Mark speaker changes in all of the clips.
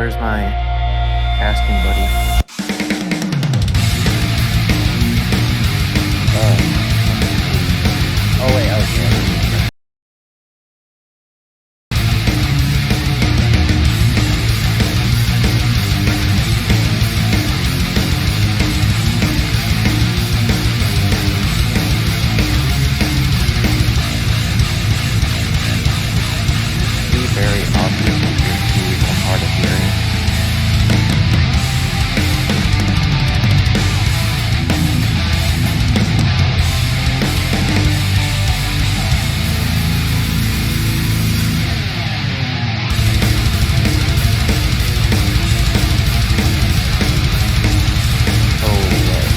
Speaker 1: where's my casting buddy? Oh wait, okay. Be very obvious with your keys. I'm hard of hearing. Oh, but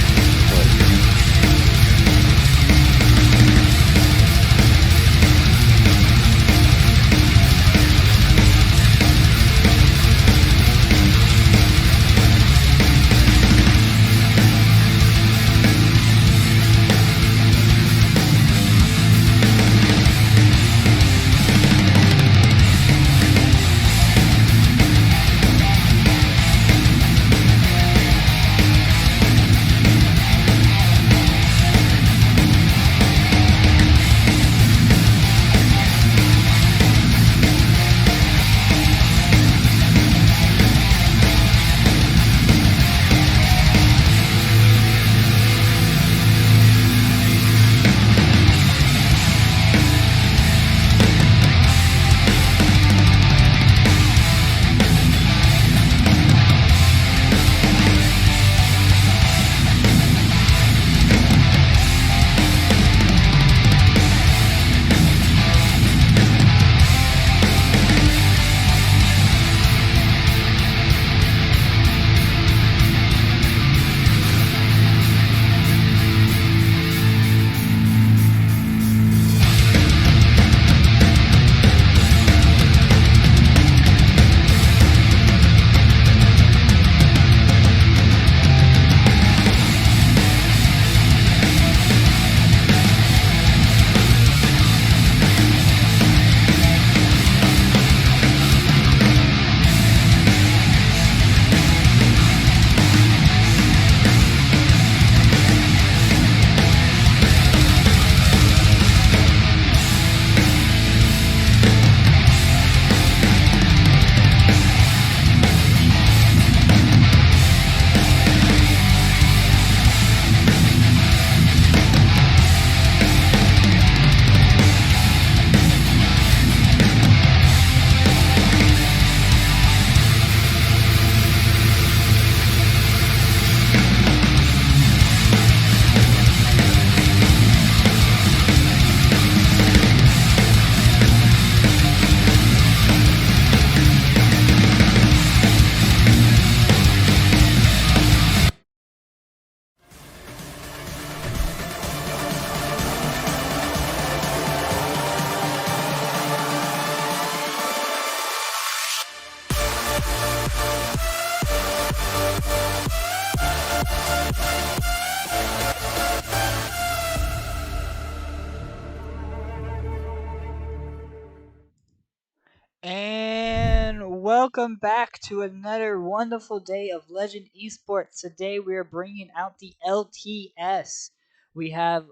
Speaker 2: And welcome back to another wonderful day of Legend Esports. Today we are bringing out the LTS. We have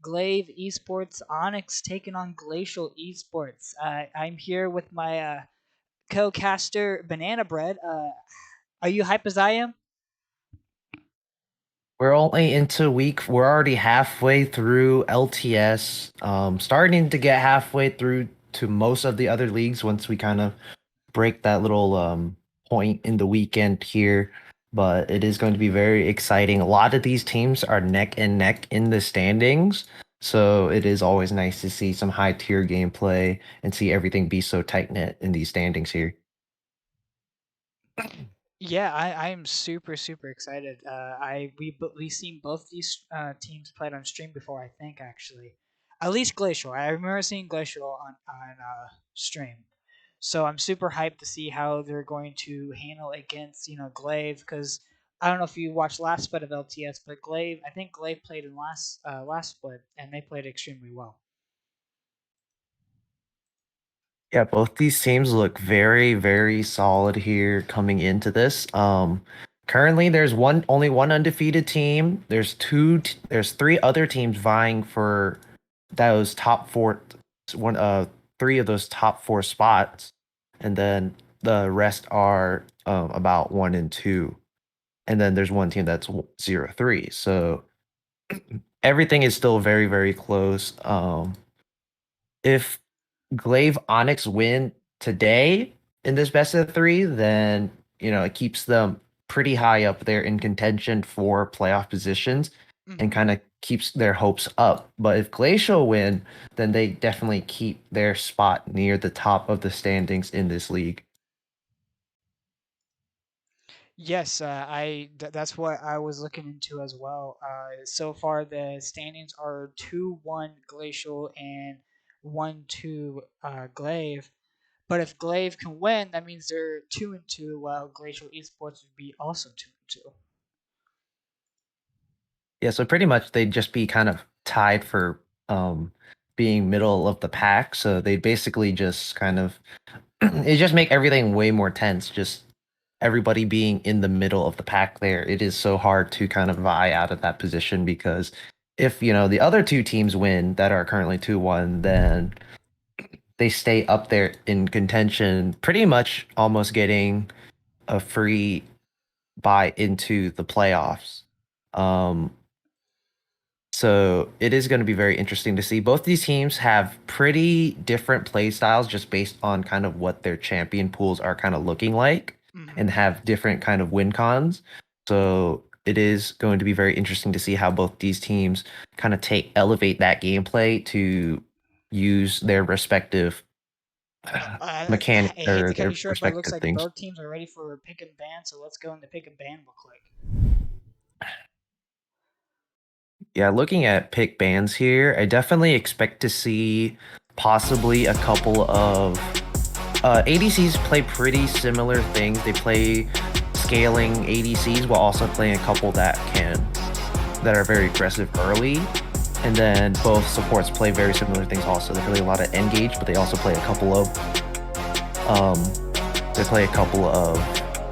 Speaker 2: Glaive Esports Onyx taking on Glacial Esports. I'm here with my co-caster Banana Bread. Are you hype as I am?
Speaker 1: we're only into week. We're already halfway through LTS. Starting to get halfway through to most of the other leagues once we kind of break that little point in the weekend here. But it is going to be very exciting. A lot of these teams are neck and neck in the standings. So it is always nice to see some high tier gameplay and see everything be so tight knit in these standings here.
Speaker 2: Yeah, I'm super excited. We seen both these teams played on stream before. I think actually, at least Glacial. I remember seeing Glacial on stream. So I'm super hyped to see how they're going to handle against Glaive because I don't know if you watched last split of LTS, but Glaive I think Glaive played in last split and they played extremely well.
Speaker 1: Yeah, both these teams look very, very solid here coming into this. Currently there's only one undefeated team. There's three other teams vying for those top four, one three of those top four spots, and then the rest are about 1 and 2, and then there's one team that's 0-3. So everything is still very, very close. If Glaive Onyx win today in this best of three, then it keeps them pretty high up there in contention for playoff positions and
Speaker 2: Hmm.
Speaker 1: kind of keeps their hopes up. But if Glacial win, then they definitely keep their spot near the top of the standings in this league.
Speaker 2: Yes, that's what I was looking into as well. So far, the standings are 2-1 Glacial and 1-2 Glaive. But if Glaive can win, that means they're 2-2, while Glacial Esports would be also 2-2.
Speaker 1: Yeah, so pretty much they'd just be kind of tied for being middle of the pack. So they'd basically just kind of it just make everything way more tense. Just everybody being in the middle of the pack there, it is so hard to kind of vie out of that position because if the other two teams win that are currently 2-1, then they stay up there in contention, pretty much almost getting a free bye into the playoffs. Um, so it is going to be very interesting to see. Both these teams have pretty different play styles just based on kind of what their champion pools are kind of looking like
Speaker 2: Hmm.
Speaker 1: and have different kind of win cons. So it is going to be very interesting to see how both these teams kind of elevate that gameplay to use their respective mechanic
Speaker 2: I hate
Speaker 1: or
Speaker 2: to cut
Speaker 1: their
Speaker 2: you short, but it looks
Speaker 1: respective
Speaker 2: like
Speaker 1: things.
Speaker 2: both teams are ready for pick and ban. So let's go into pick and ban real quick.
Speaker 1: Yeah, looking at pick bans here, I definitely expect to see possibly a couple of ADCs play pretty similar things. They play scaling ADCs while also playing a couple that are very aggressive early. And then both supports play very similar things also. They play a lot of engage, but they also play a couple of um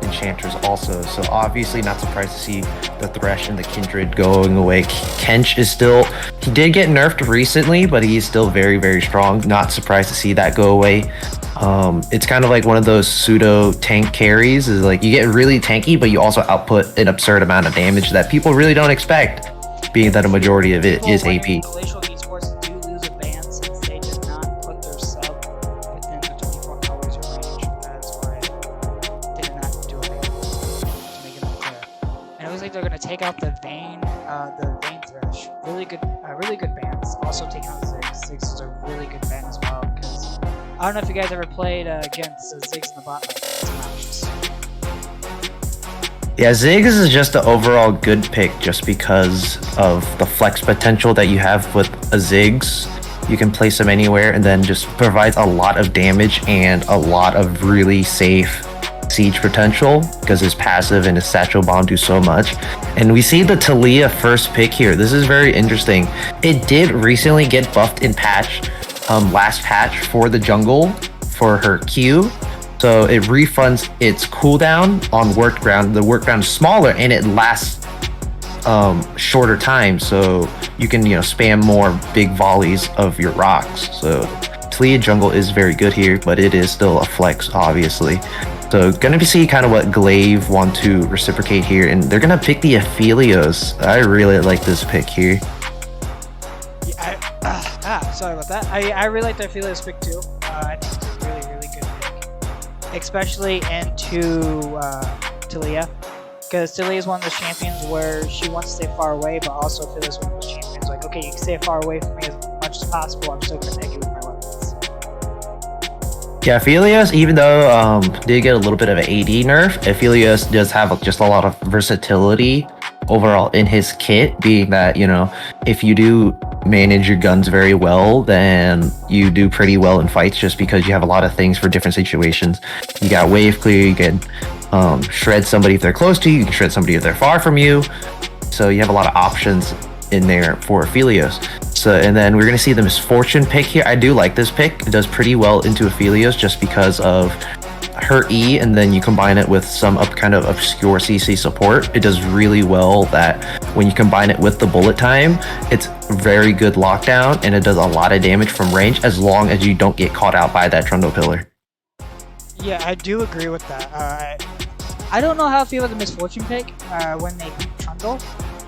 Speaker 1: enchanters also. So obviously not surprised to see the Thresh and the Kindred going away. Kench is still, he did get nerfed recently, but he's still very, very strong. Not surprised to see that go away. It's kind of like one of those pseudo tank carries, is like you get really tanky, but you also output an absurd amount of damage that people really don't expect, being that a majority of it
Speaker 2: People
Speaker 1: is
Speaker 2: wearing
Speaker 1: AP.
Speaker 2: Glacial Esports do lose a ban since they did not put their sub within the 24 hours range. That's why they did not do a ban, to make it clear. And it looks like they're going to take out the Vayne Thresh. Really good bans. Also taking out Ziggs. Ziggs is a really good ban as well because I don't know if you guys ever played against Ziggs in the bot lane. It's obnoxious.
Speaker 1: Yeah, Ziggs is just an overall good pick just because of the flex potential that you have with a Ziggs. You can place him anywhere and then just provides a lot of damage and a lot of really safe siege potential because his passive and his satchel bomb do so much. And we see the Talia first pick here. This is very interesting. It did recently get buffed in last patch for the jungle for her Q. So it refunds its cooldown on work ground. The work ground is smaller and it lasts shorter time, so you can spam more big volleys of your rocks. So Talia jungle is very good here, but it is still a flex, obviously. So gonna see kind of what Glaive want to reciprocate here, and they're gonna pick the Aphelios. I really like this pick here.
Speaker 2: Yeah, sorry about that. I really like the Aphelios pick too. I think it's a really, really good pick, especially into Talia, because Talia is one of the champions where she wants to stay far away, but also Aphelios is one of those champions like, okay, you can stay far away from me as much as possible. I'm still gonna take you with my weapons.
Speaker 1: Yeah, Aphelios, even though did get a little bit of an AD nerf, Aphelios does have just a lot of versatility overall in his kit, being that, if you do manage your guns very well, then you do pretty well in fights just because you have a lot of things for different situations. You got wave clear, you can shred somebody if they're close to you, you can shred somebody if they're far from you. So you have a lot of options in there for Aphelios. So, and then we're gonna see the Misfortune pick here. I do like this pick. It does pretty well into Aphelios just because of her E, and then you combine it with some kind of obscure CC support. It does really well that when you combine it with the bullet time, it's very good lockdown, and it does a lot of damage from range as long as you don't get caught out by that Trundle Pillar.
Speaker 2: Yeah, I do agree with that. I don't know how I feel about the Misfortune pick when they beat Trundle.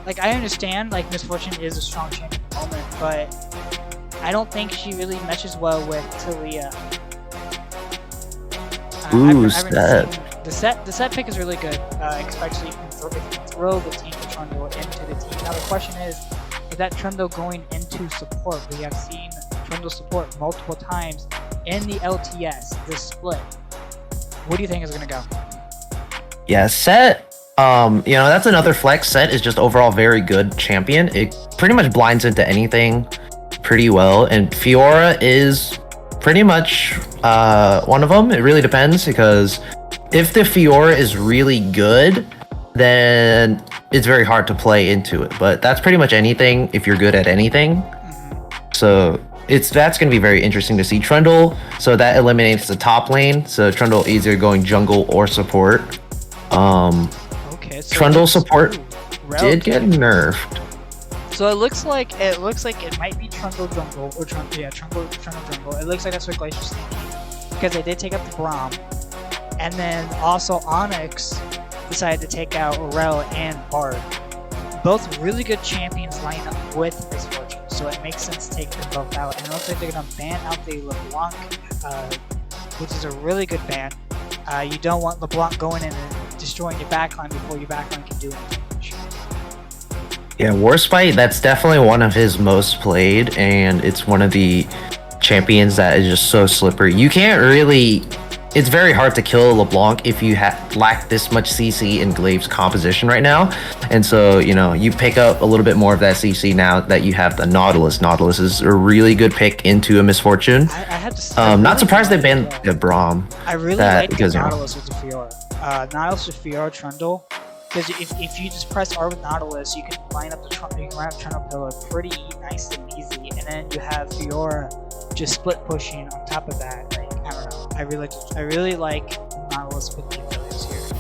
Speaker 2: Like, I understand, like, Misfortune is a strong champion at the moment, but I don't think she really meshes well with Talia.
Speaker 1: Ooh,
Speaker 2: the set pick is really good, especially if you can throw the team of Trundle into the team. Now the question is that Trundle going into support? We have seen Trundle support multiple times in the LTS, this split. What do you think is going to go?
Speaker 1: Yeah, Set, that's another flex. Set is just overall very good champion. It pretty much blinds into anything pretty well, and Fiora is pretty much one of them. It really depends, because if the Fiora is really good, then it's very hard to play into it. But that's pretty much anything if you're good at anything. So that's going to be very interesting to see. Trundle, so that eliminates the top lane. So Trundle either going jungle or support.
Speaker 2: Okay, so
Speaker 1: Trundle support did get nerfed.
Speaker 2: So it looks like it might be Trundle jungle or Trundle jungle. It looks like that's what Glacier's thinking, because they did take out the Braum, and then also Onyx decided to take out Aurel and Bard. Both really good champions line up with Misfortune, so it makes sense to take them both out. And it looks like they're gonna ban out the LeBlanc, which is a really good ban. You don't want LeBlanc going in and destroying your backline before your backline can do anything.
Speaker 1: Yeah, Warspite, that's definitely one of his most played, and it's one of the champions that is just so slippery. You can't really... It's very hard to kill LeBlanc if you lack this much CC in Glaive's composition right now. And so, you pick up a little bit more of that CC now that you have the Nautilus. Nautilus is a really good pick into a Misfortune.
Speaker 2: I have to say,
Speaker 1: not surprised they banned the Braum.
Speaker 2: I really like the Nautilus with the Fiora. Nautilus with Fiora Trundle. Because if you just press R with Nautilus, you can line up Trundle Pillar pretty nice and easy, and then you have Fiora just split pushing on top of that. Like, I don't know, I really like Nautilus with the Aphelios here.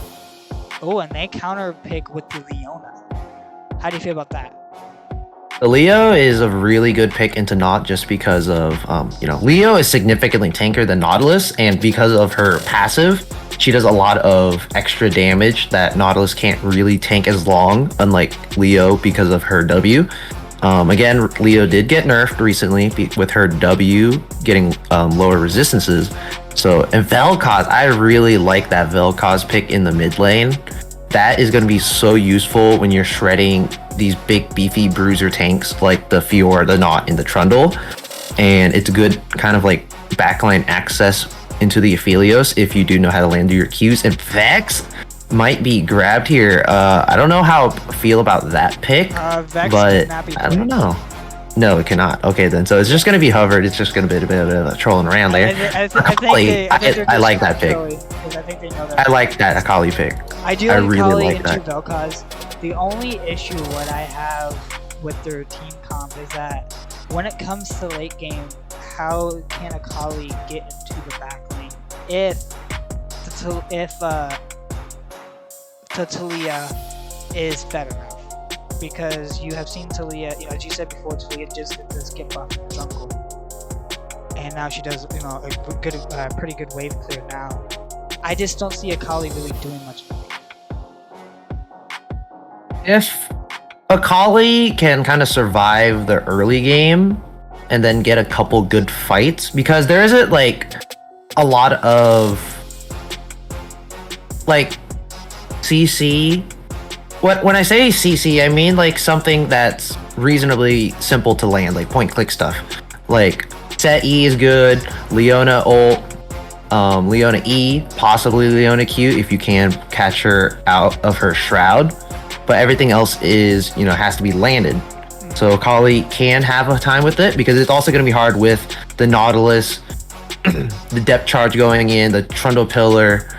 Speaker 2: Oh, and they counter pick with the Leona. How do you feel about that?
Speaker 1: The Leo is a really good pick into Naut just because of Leo is significantly tankier than Nautilus, and because of her passive, she does a lot of extra damage that Nautilus can't really tank as long, unlike Leo because of her W. Again, Leo did get nerfed recently with her W getting lower resistances. So, and Vel'Koz, I really like that Vel'Koz pick in the mid lane. That is going to be so useful when you're shredding these big beefy bruiser tanks like the Fiora, the Naut, and the Trundle. And it's a good kind of like backline access into the Aphelios if you do know how to land your Qs. And Vex might be grabbed here. I don't know how I feel about that pick,
Speaker 2: Vex
Speaker 1: but
Speaker 2: cannot be
Speaker 1: I don't know. No, it cannot. Okay, then. So it's just going to be hovered. It's just going to be a bit of trolling around there. I like that pick. I like that Akali pick.
Speaker 2: I do like Akali into Vel'Koz. The only issue what I have with their team comp is that when it comes to late game, how can Akali get into the back lane if Talia is better enough? Because you have seen Talia, as you said before, Talia just did the skip buff in the jungle, and now she does, a pretty good wave clear now. I just don't see Akali really doing much.
Speaker 1: If Akali can kind of survive the early game and then get a couple good fights, because there isn't like a lot of like CC. When I say CC, I mean like something that's reasonably simple to land, like point click stuff. Like Set E is good, Leona ult, Leona E, possibly Leona Q if you can catch her out of her shroud. But everything else is, has to be landed. So Akali can have a time with it, because it's also going to be hard with the Nautilus, the depth charge going in, the Trundle Pillar,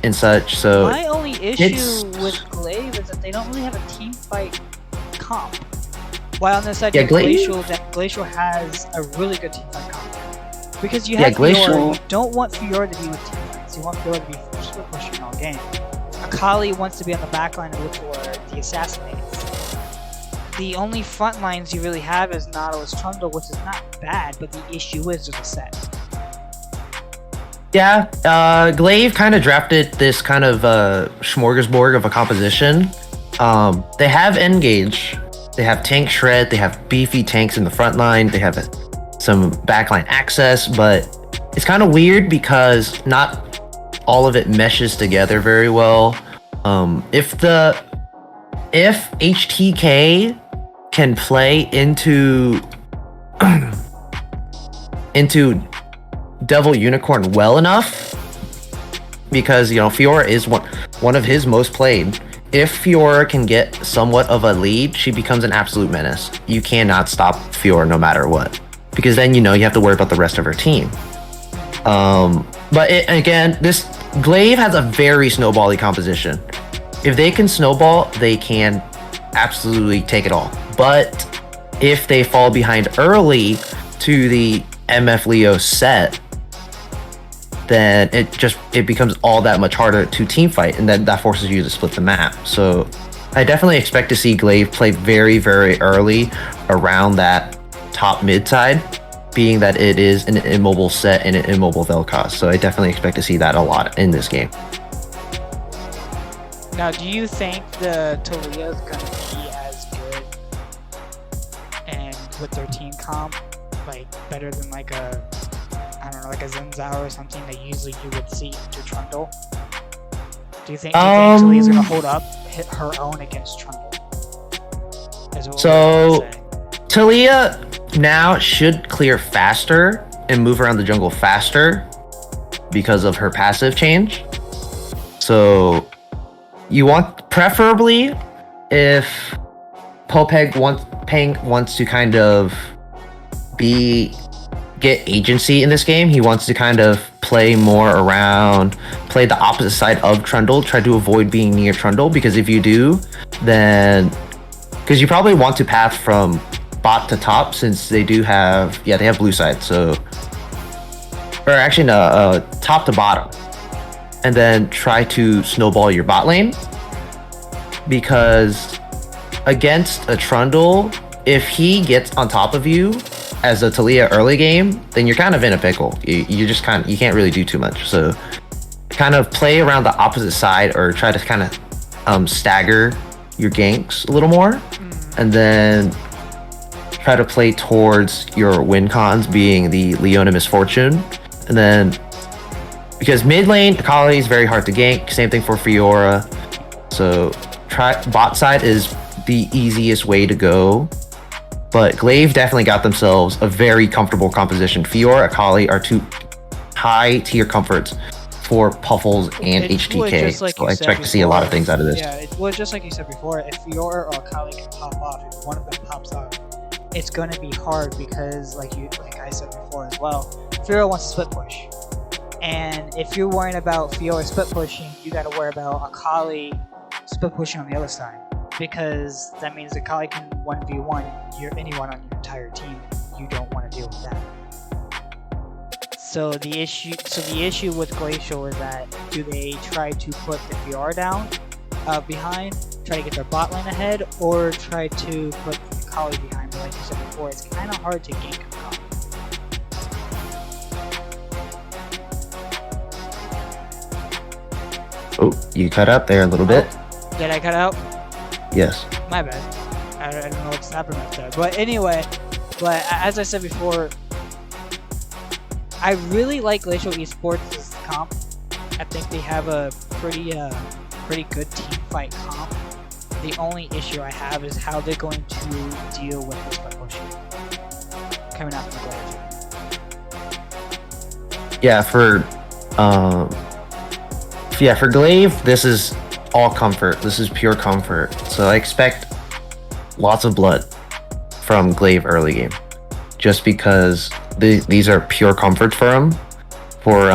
Speaker 1: and such. So
Speaker 2: my only issue with Glaive is that they don't really have a team fight comp. While on this side,
Speaker 1: Yeah,
Speaker 2: you have Glacial, that Glacial has a really good team fight comp. Because you have Fiora, you don't want Fiora to be with team fights. You want Fiora to be split pushing all game. Akali wants to be on the back line and look for the assassinates. The only front lines you really have is Nautilus Trundle, which is not bad, but the issue is there's a set.
Speaker 1: Yeah, Glaive kind of drafted this kind of smorgasbord of a composition. They have Engage, they have Tank Shred, they have beefy tanks in the front line, they have some backline access, but it's kind of weird because not all of it meshes together very well. If HTK can play into into Devil Unicorn well enough, because Fiora is one of his most played. If Fiora can get somewhat of a lead, she becomes an absolute menace. You cannot stop Fiora no matter what, because then you have to worry about the rest of her team. But again, this Glaive has a very snowbally composition. If they can snowball, they can absolutely take it all. But if they fall behind early to the MF Leo set, then it becomes all that much harder to team fight, and then that forces you to split the map. So I definitely expect to see Glaive play very, very early around that top mid side, being that it is an immobile set and an immobile Vel'Koz. So I definitely expect to see that a lot in this game.
Speaker 2: Now, do you think the Taliyah is going to be as good and with their team comp, like better than like a Zen'Zhou or something that usually you would see into Trundle? Do you think Taliyah is going to hold up, hit her own against Trundle?
Speaker 1: So Taliyah now should clear faster and move around the jungle faster because of her passive change. So you want, preferably, if Peng wants to kind of get agency in this game, he wants to kind of play more around, play the opposite side of Trundle, try to avoid being near Trundle, because if you do, then, because you probably want to path from bot to top, since they have blue side, so, or actually no, top to bottom, and then try to snowball your bot lane, because against a Trundle, if he gets on top of you as a Taliyah early game, then you're kind of in a pickle. You can't really do too much. So kind of play around the opposite side, or try to kind of stagger your ganks a little more, and then try to play towards your win cons, being the Leona Misfortune. And then, because mid lane, Akali is very hard to gank, same thing for Fiora. So bot side is the easiest way to go. But Glaive definitely got themselves a very comfortable composition. Fiora, Akali are two high tier comforts for Puffles and HTK. So I expect to see a lot of things out of this.
Speaker 2: Yeah, it was just like you said before. If Fiora or Akali can pop off, if one of them pops off, it's going to be hard, because like I said before as well, Fiora wants to split push. And if you're worrying about Fiora split pushing, you got to worry about Akali split pushing on the other side, because that means Akali can 1v1 anyone on your entire team. You don't want to deal with that. So the issue with Glacial is that, do they try to put the VR down behind, try to get their bot lane ahead, or try to put Akali behind? But like you said before, it's kind of hard to gank Akali.
Speaker 1: Oh, you cut out there a little bit.
Speaker 2: Did I cut out?
Speaker 1: Yes.
Speaker 2: My bad. I don't know what's happening right there. But anyway, as I said before, I really like Glacial Esports' comp. I think they have a pretty good team fight comp. The only issue I have is how they're going to deal with this pushing coming out from Glacial.
Speaker 1: Yeah, for Glaive, this is all comfort. This is pure comfort. So I expect lots of blood from Glaive early game, just because these are pure comforts for him, for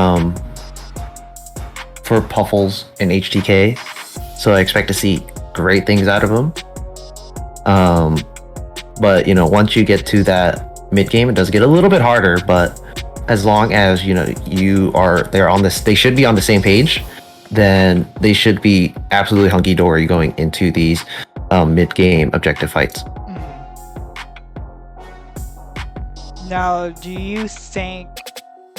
Speaker 1: Puffles and HTK. So I expect to see great things out of him. But once you get to that mid game, it does get a little bit harder. But as long as they're on this, they should be on the same page. Then they should be absolutely hunky dory going into these mid game objective fights.
Speaker 2: Now, do you think?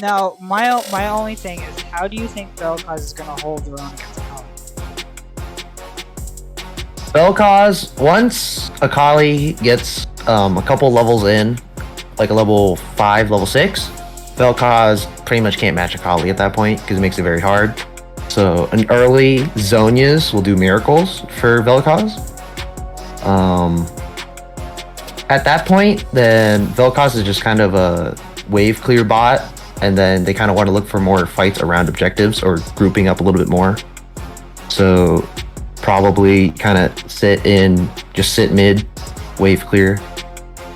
Speaker 2: Now, my only thing is, how do you think Vel'Koz is gonna hold their own against Akali?
Speaker 1: Vel'Koz, once Akali gets a couple levels in, like a level 5, level 6, Vel'Koz pretty much can't match Akali at that point because it makes it very hard. So an early Zhonya's will do miracles for Vel'Koz. At that point, then Vel'Koz is just kind of a wave clear bot, and then they kind of want to look for more fights around objectives or grouping up a little bit more. So probably kind of sit mid, wave clear.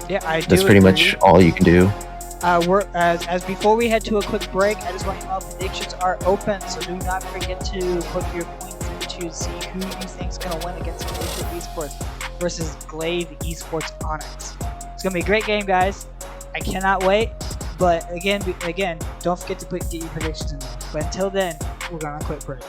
Speaker 2: Yeah, I do.
Speaker 1: That's pretty much all you can do.
Speaker 2: As before we head to a quick break, I just want you to know predictions are open, so do not forget to put your points in to see who you think is going to win against GLV Esports versus GLV Esports Onyx. It's going to be a great game, guys. I cannot wait. But again, don't forget to get your predictions in. But until then, we're going on a quick break.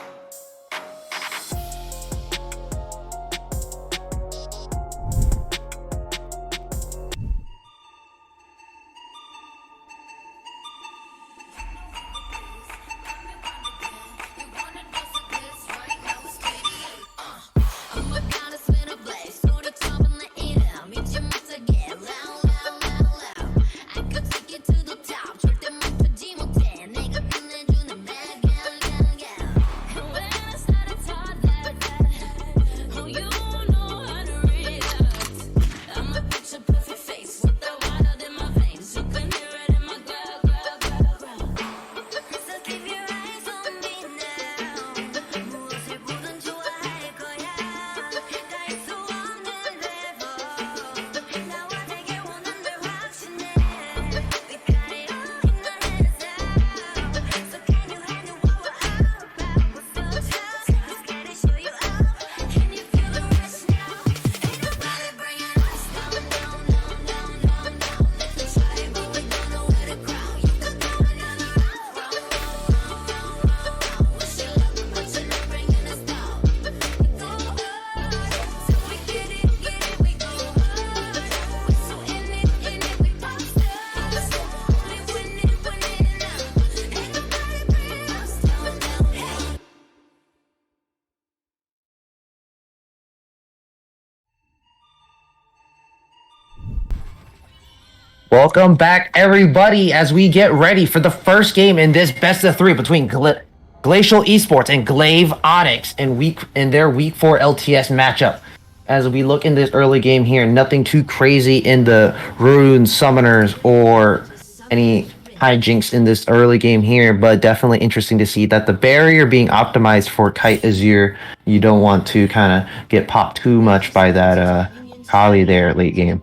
Speaker 1: Welcome back, everybody, as we get ready for the first game in this best of 3 between Glacial Esports and GLV Onyx in their Week 4 LTS matchup. As we look in this early game here, nothing too crazy in the Runes, Summoners, or any hijinks in this early game here, but definitely interesting to see that the barrier being optimized for Kite Azure. You don't want to kind of get popped too much by that Kali there late game.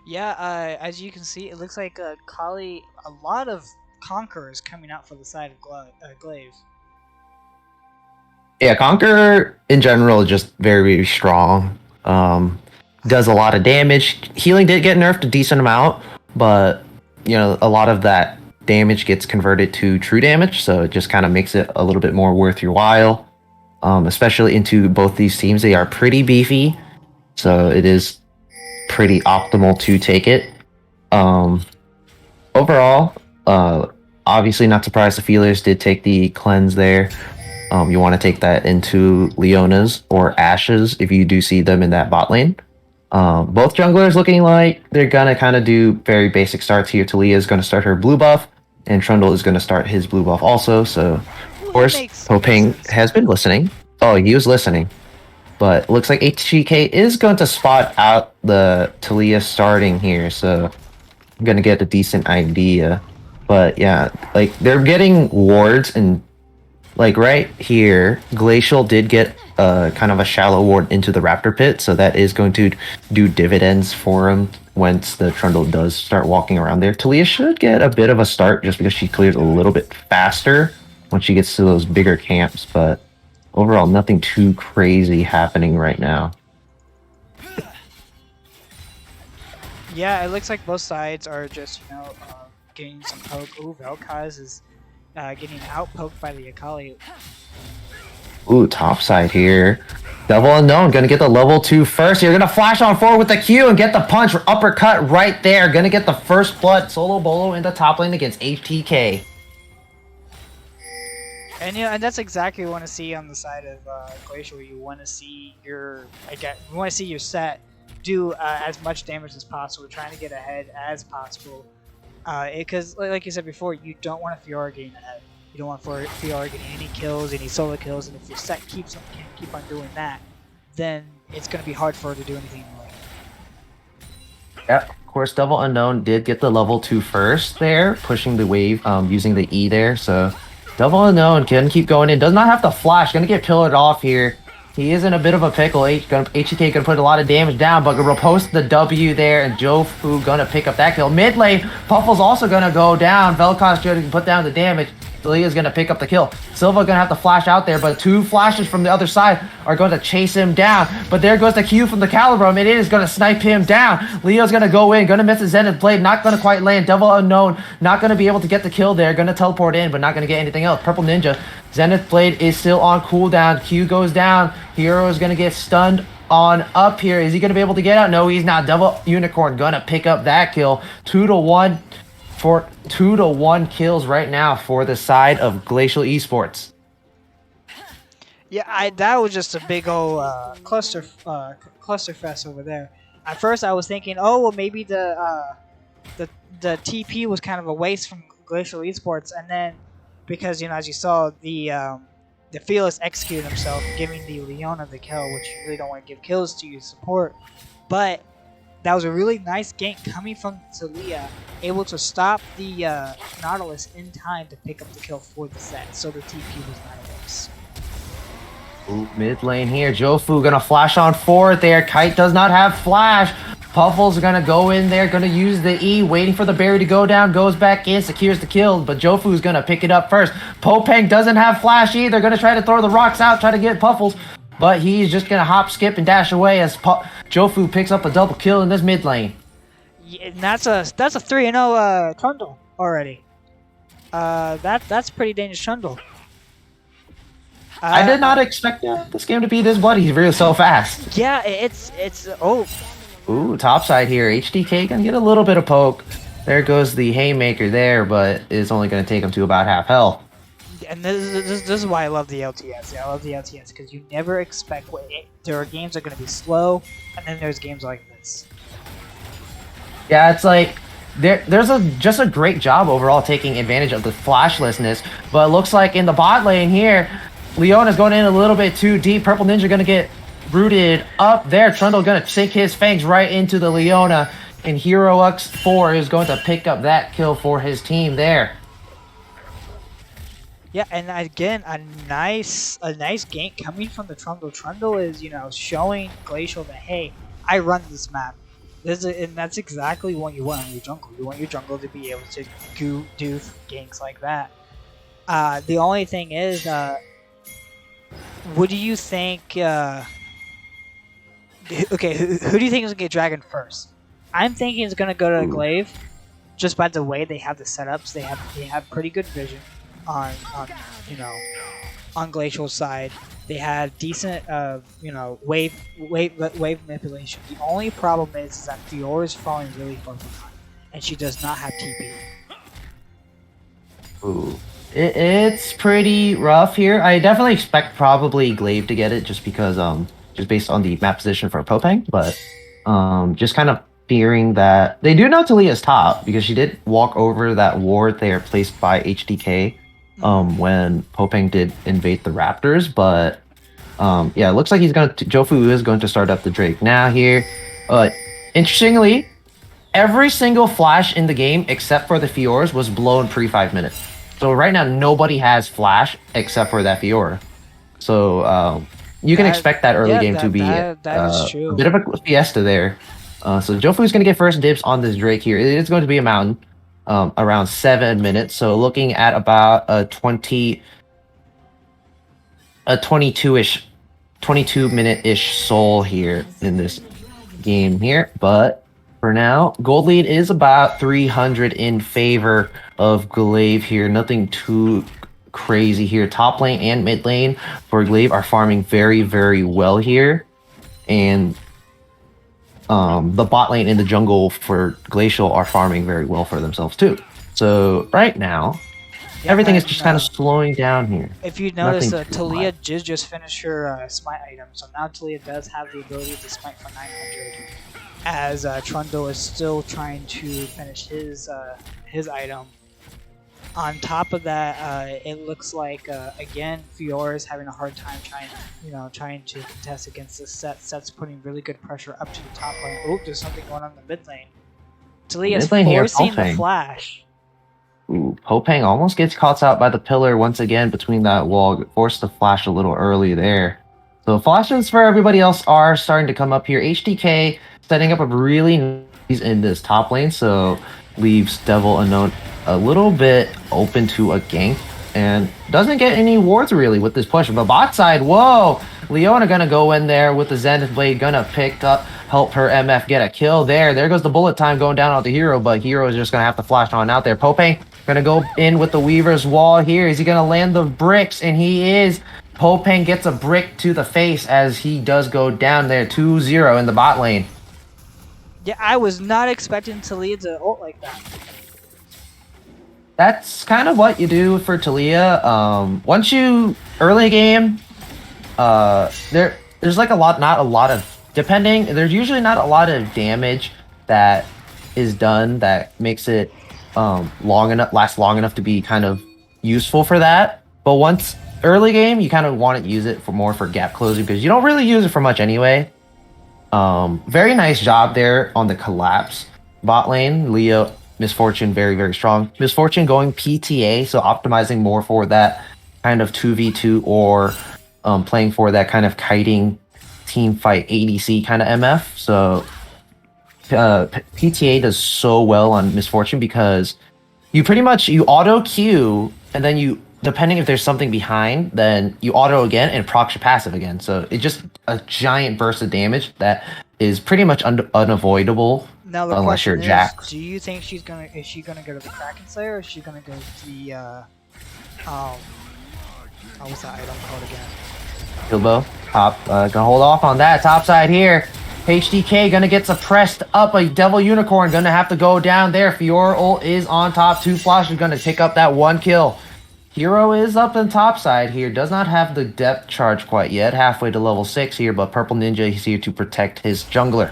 Speaker 2: Yeah, as you can see, it looks like Kali, a lot of Conquerors coming out for the side of GLV.
Speaker 1: Yeah, Conqueror in general is just very, very strong. Does a lot of damage. Healing did get nerfed a decent amount, but a lot of that damage gets converted to true damage, so it just kind of makes it a little bit more worth your while. Especially into both these teams, they are pretty beefy, so it is pretty optimal to take it. Overall, obviously not surprised the Feelers did take the cleanse there. You want to take that into Leona's or Ashe's if you do see them in that bot lane. Both junglers looking like they're gonna kind of do very basic starts here. Talia is going to start her blue buff, and Trundle is going to start his blue buff also. So, of course, Hoping has been listening. Oh, he was listening. But looks like HGK is going to spot out the Talia starting here, so I'm going to get a decent idea. But yeah, like they're getting wards, and like right here, Glacial did get kind of a shallow ward into the Raptor Pit, so that is going to do dividends for him once the Trundle does start walking around there. Talia should get a bit of a start just because she clears a little bit faster once she gets to those bigger camps, but overall, nothing too crazy happening right now.
Speaker 2: Yeah, it looks like both sides are just getting some poke. Ooh, Vel'Koz is getting out poked by the Akali.
Speaker 1: Ooh, top side here. Devil Unknown gonna get the level 2 first. You're gonna flash on forward with the Q and get the punch uppercut right there. Gonna get the first blood solo bolo in the top lane against HTK.
Speaker 2: And and that's exactly what you want to see on the side of Glacial. You want to see you want to see your set do as much damage as possible, trying to get ahead as possible. Because like you said before, you don't want a Fiora getting ahead. You don't want Fiora getting any kills, any solo kills, and if your set can't keep on doing that, then it's going to be hard for her to do anything more.
Speaker 1: Yep, of course, Devil Unknown did get the level 2 first there, pushing the wave using the E there. So Devil Unknown can keep going in. Does not have to flash. Gonna get pillared off here. He is in a bit of a pickle. HTK gonna put a lot of damage down, but gonna post the W there, and Jofu gonna pick up that kill. Mid lane, Puffle's also gonna go down. Vel'Koz gonna put down the damage. Leah's gonna pick up the kill. Silva gonna have to flash out there, but 2 flashes from the other side are going to chase him down. But there goes the Q from the Calibrum, and it is gonna snipe him down. Leo's gonna go in, gonna miss the Zenith Blade, not gonna quite land. Devil Unknown, not gonna be able to get the kill there. Gonna teleport in, but not gonna get anything else. Purple Ninja, Zenith Blade is still on cooldown. Q goes down. Hero is gonna get stunned on up here. Is he gonna be able to get out? No, he's not. Devil Unicorn gonna pick up that kill. 2-1. For 2-1 kills right now for the side of Glacial Esports.
Speaker 2: Yeah, that was just a big old cluster fest over there. At first, I was thinking, oh well, maybe the TP was kind of a waste from Glacial Esports, and then because as you saw, the Fearless executed himself, giving the Leona the kill, which you really don't want to give kills to your support, but that was a really nice gank coming from Talia, able to stop the Nautilus in time to pick up the kill for the set, so the TP was not a waste.
Speaker 1: Ooh, mid lane here, Jofu gonna flash on forward there. Kite does not have flash. Puffle's gonna go in there, gonna use the E, waiting for the berry to go down, goes back in, secures the kill, but Jofu's gonna pick it up first. Popeng doesn't have flash either, gonna try to throw the rocks out, try to get Puffles, but he's just gonna hop, skip, and dash away as Jofu picks up a double kill in this mid lane.
Speaker 2: Yeah, and that's a 3-0 Trundle already. That's pretty dangerous Trundle.
Speaker 1: I did not expect this game to be this bloody really so fast.
Speaker 2: Yeah, it's oh.
Speaker 1: Ooh, top side here. HDK gonna get a little bit of poke. There goes the haymaker there, but it's only gonna take him to about half health.
Speaker 2: And this is why I love the LTS. Yeah, I love the LTS because you never expect there are games that are going to be slow, and then there's games like this.
Speaker 1: Yeah, it's like there's just a great job overall taking advantage of the flashlessness, but it looks like in the bot lane here, Leona's going in a little bit too deep. Purple Ninja gonna get rooted up there. Trundle gonna sink his fangs right into the Leona, and Hero X4 is going to pick up that kill for his team there.
Speaker 2: Yeah, and again, a nice gank coming from the Trundle. Trundle is, showing Glacial that, hey, I run this map. And that's exactly what you want in your jungle. You want your jungle to be able to do ganks like that. The only thing is, what do you think? Okay, who do you think is gonna get Dragon first? I'm thinking it's gonna go to GLV, just by the way they have the setups. They have pretty good vision on Glacial's side. They have decent wave manipulation. The only problem is that Fiora is falling really far behind, and she does not have TP.
Speaker 1: Ooh. It's pretty rough here. I definitely expect probably GLV to get it just because just based on the map position for Popeng, but just kind of fearing that they do know Talia's top because she did walk over that ward there placed by HDK when Popeng did invade the Raptors, but yeah, it looks like Jofu is going to start up the Drake now here. Interestingly, every single flash in the game except for the Fioras was blown pre 5 minutes. So right now, nobody has flash except for that Fiora. So you can expect that early game to be a bit of a fiesta there. So Jofu's going to get first dibs on this Drake here. It is going to be a mountain around 7 minutes. So looking at about a 22-minute-ish soul here in this game here. But For now, gold lead is about 300 in favor of Glaive here. Nothing too crazy here. Top lane and mid lane for Glaive are farming very, very well here. And the bot lane in the jungle for Glacial are farming very well for themselves too. So right now,
Speaker 2: Yeah,
Speaker 1: everything is
Speaker 2: and
Speaker 1: just kind of slowing down here.
Speaker 2: if you notice,
Speaker 1: Nothing too
Speaker 2: Talia
Speaker 1: much.
Speaker 2: did just finish her smite item, so now Talia does have the ability to smite for 900. As Trundle is still trying to finish his item. On top of that, it looks like again Fiora is having a hard time trying to contest against this set. Set's putting really good pressure up to the top lane. Oh, there's something going on in the mid lane. Talia is
Speaker 1: Mid lane here,
Speaker 2: forcing the
Speaker 1: Popang.
Speaker 2: flash.
Speaker 1: Ooh, Popang almost gets caught out by the pillar once again between that wall. Forced to flash a little early there. So flashes for everybody else are starting to come up here. HDK setting up a really nice in this top lane, so leaves Devil Unknown a little bit open to a gank and doesn't get any wards really with this push. But bot side, whoa! Leona gonna go in there with the Zenith Blade, gonna help her MF get a kill there. There goes the bullet time going down onto Hero, but Hero is just gonna have to flash on out there. Popang gonna go in with the Weaver's Wall here. Is he gonna land the bricks? And he is. Popang gets a brick to the face as he does go down there 2-0 in the bot lane.
Speaker 2: Yeah, I was not expecting Talia to ult like that.
Speaker 1: That's kind of what you do for Talia. Once you early game, there's like not a lot of there's usually not a lot of damage that is done that makes it last long enough to be kind of useful for that. But once early game, you kind of want to use it for gap closing because you don't really use it for much anyway. Very nice job there on the collapse bot lane. Leo, Misfortune, very, very strong. Misfortune going PTA, so optimizing more for that kind of 2v2 or playing for that kind of kiting team fight ADC kind of MF. So PTA does so well on Misfortune because you auto queue and then you, depending if there's something behind, then you auto again and procs your passive again. So it's just a giant burst of damage that is pretty much unavoidable
Speaker 2: Now the
Speaker 1: unless you're
Speaker 2: question is,
Speaker 1: Jax.
Speaker 2: do you think is she gonna go to the Kraken Slayer or is she gonna go to the what's that item called again?
Speaker 1: Bilbo, gonna hold off on that. Top side here. HDK gonna get suppressed up. A Devil Unicorn gonna have to go down there. Fiora ult is on top. 2 flashes gonna pick up that 1 kill. Hero is up on top side here. Does not have the depth charge quite yet. Halfway to level 6 here, but Purple Ninja is here to protect his jungler.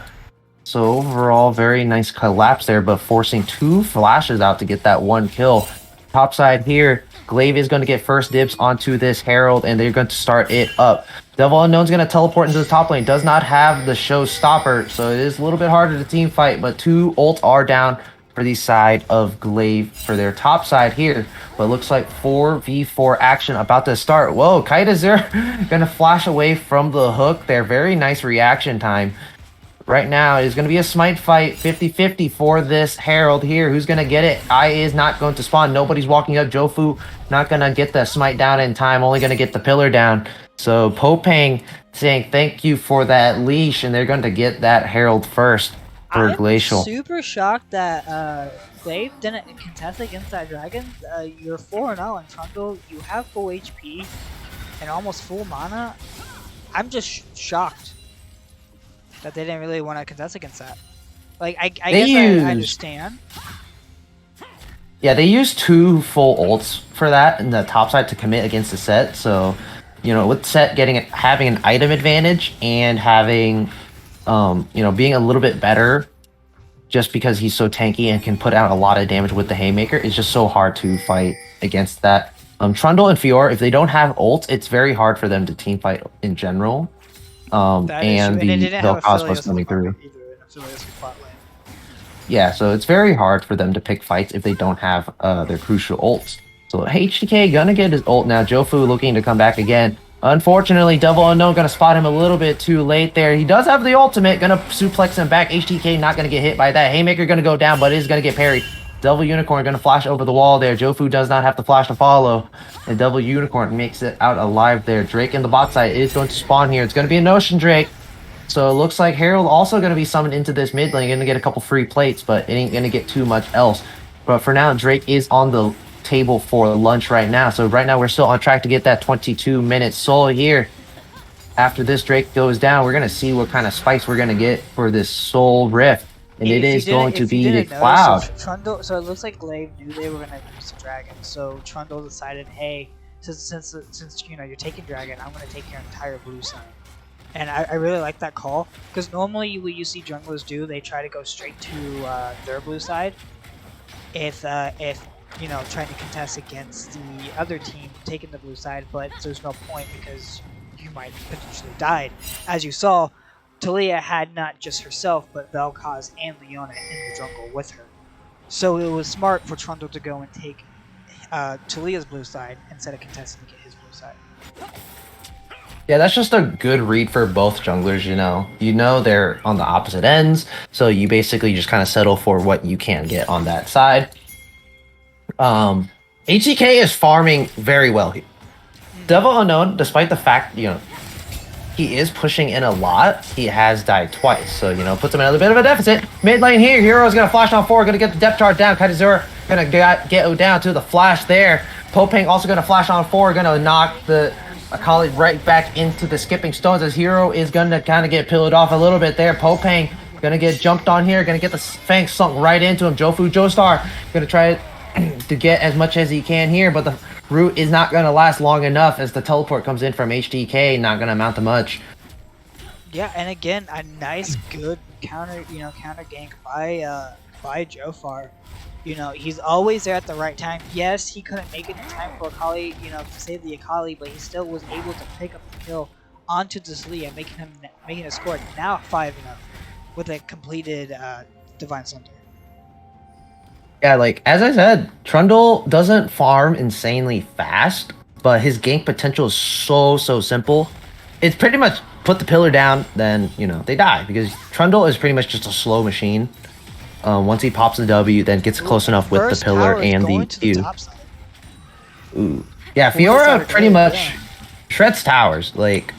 Speaker 1: So overall, very nice collapse there, but forcing 2 flashes out to get that 1 kill. Top side here, Glaive is going to get first dibs onto this Herald, and they're going to start it up. Devil Unknown's going to teleport into the top lane. Does not have the showstopper, so it is a little bit harder to team fight, but 2 ults are down for the side of Glaive for their top side here. But looks like 4v4 action about to start. Whoa, Kaitazir gonna flash away from the hook there. Very nice reaction time. Right now is going to be a smite fight 50-50 for this Herald here. Who's going to get it? I is not going to spawn. Nobody's walking up. Jofu not going to get the smite down in time. Only going to get the pillar down. So Popang saying thank you for that leash. And they're going to get that Herald first for
Speaker 2: I'm
Speaker 1: Glacial.
Speaker 2: super shocked that Glaive didn't contest against that dragon. You're 4-0 in Trundle. You have full HP and almost full mana. I'm just shocked that they didn't really want to contest against that. Like, I guess I understand.
Speaker 1: Yeah, they used 2 full ults for that in the top side to commit against the set. So, you know, with set having an item advantage and having, being a little bit better just because he's so tanky and can put out a lot of damage with the Haymaker, it's just so hard to fight against that. Trundle and Fiora, if they don't have ults, it's very hard for them to team fight in general. And the Vel'Koz coming through. Yeah, so it's very hard for them to pick fights if they don't have their crucial ults. So HDK gonna get his ult now. Jofu looking to come back again. Unfortunately, Devil Unknown gonna spot him a little bit too late there. He does have the ultimate, gonna suplex him back. HDK not gonna get hit by that. Haymaker gonna go down, but is gonna get parried. Devil Unicorn gonna flash over the wall there. Jofu does not have to flash to follow. And Devil Unicorn makes it out alive there. Drake in the bot side is going to spawn here. It's gonna be an Ocean Drake. So it looks like Harold also going to be summoned into this mid lane, going to get a couple free plates, but it ain't going to get too much else. But for now, Drake is on the table for lunch right now. So right now we're still on track to get that 22-minute soul here. After this Drake goes down, we're going to see what kind of spikes we're going to get for this soul rift. And it is going to be the Cloud.
Speaker 2: Trundle, so it looks like Glaive knew they were gonna use the dragon. So Trundle decided, hey, since you know you're taking dragon, I'm gonna take your entire blue side. And I really like that call because normally what you see junglers do, they try to go straight to their blue side. If you know trying to contest against the other team taking the blue side, but there's no point because you might potentially die. As you saw, Talia had not just herself, but Vel'Koz and Leona in the jungle with her. So it was smart for Trundle to go and take Talia's blue side instead of contesting to get his blue side.
Speaker 1: Yeah, that's just a good read for both junglers, you know. You know they're on the opposite ends, so you basically just kind of settle for what you can get on that side. HDK is farming very well here. Devil Unknown, despite the fact, you know, he is pushing in a lot, he has died twice. So, you know, puts him in a little bit of a deficit. Mid lane here, Hero's going to flash on 4, going to get the depth charge down. Kaizura going to get down to the flash there. Popeng also going to flash on 4, going to knock the Akali right back into the skipping stones as Hero is going to kind of get pilled off a little bit there. Popeng going to get jumped on here, going to get the Fang sunk right into him. Jofu Joestar going to try to get as much as he can here, but the root is not going to last long enough as the teleport comes in from HDK, not going to amount to much.
Speaker 2: Yeah, and again, a nice, good counter gank by Jofar. You know, he's always there at the right time. Yes, he couldn't make it in time for Akali, you know, to save the Akali, but he still was able to pick up the kill onto Zeslia, making a score now 5-0 with a completed Divine Center.
Speaker 1: Yeah, like, as I said, Trundle doesn't farm insanely fast, but his gank potential is so simple. It's pretty much put the pillar down, then, you know, they die, because Trundle is pretty much just a slow machine. Once he pops the W, then gets close enough with the pillar and the Q. Ooh. Yeah, Fiora pretty much shreds towers. Like,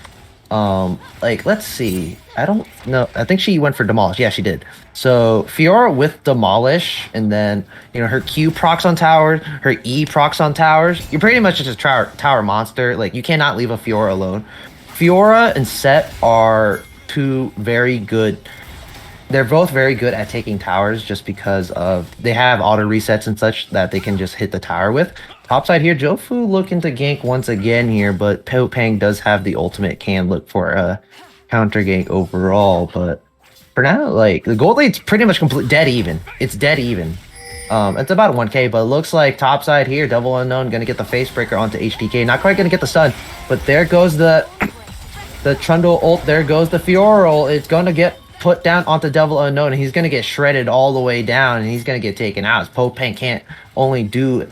Speaker 1: let's see. I don't know. I think she went for Demolish. Yeah, she did. So Fiora with Demolish, and then, you know, her Q procs on towers, her E procs on towers. You're pretty much just a tower monster. Like, you cannot leave a Fiora alone. Fiora and Set are two very good. They're both very good at taking towers just because of they have auto resets and such that they can just hit the tower with. Topside here, Jofu looking to gank once again here, but Popeng does have the ultimate, can look for a counter gank overall. But for now, like, the gold lane's pretty much dead even. It's dead even. It's about 1k, but it looks like topside here, Devil Unknown gonna get the face breaker onto HDK. Not quite gonna get the stun, but there goes the Trundle ult. There goes the Fiora ult. It's gonna get put down onto Devil Unknown, and he's gonna get shredded all the way down, and he's gonna get taken out. As Popeng can't only do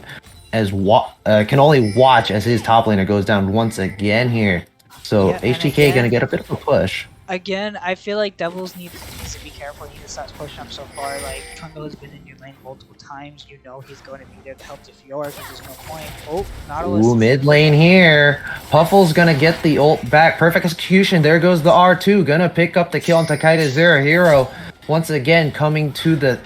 Speaker 1: as can only watch as his top laner goes down once again here. So yeah, HDK gonna get a bit of a push.
Speaker 2: Again, I feel like Devils needs to be careful. He starts pushing up so far. Like, Trundle has been in your lane multiple times. You know he's going to be there to help the Fiora because there's no point. Oh, Nautilus.
Speaker 1: Ooh, mid lane here. Puffle's gonna get the ult back. Perfect execution. There goes the R2. Gonna pick up the kill on Kaizura. Hero once again coming to the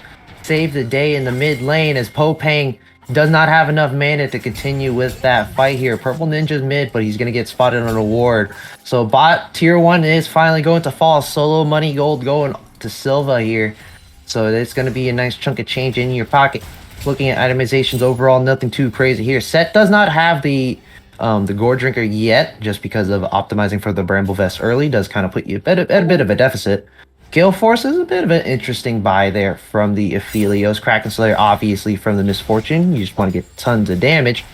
Speaker 1: save the day in the mid lane as Popeng does not have enough mana to continue with that fight here. Purple Ninja's mid, but he's going to get spotted on a ward. So bot tier 1 is finally going to fall. Solo money gold going to Silva here. So it's going to be a nice chunk of change in your pocket. Looking at itemizations overall, nothing too crazy here. Set does not have the Gore Drinker yet, just because of optimizing for the Bramble Vest early. Does kind of put you at a bit of a deficit. Gale Force is a bit of an interesting buy there from the Aphelios. Kraken Slayer, obviously, from the Misfortune. You just want to get tons of damage.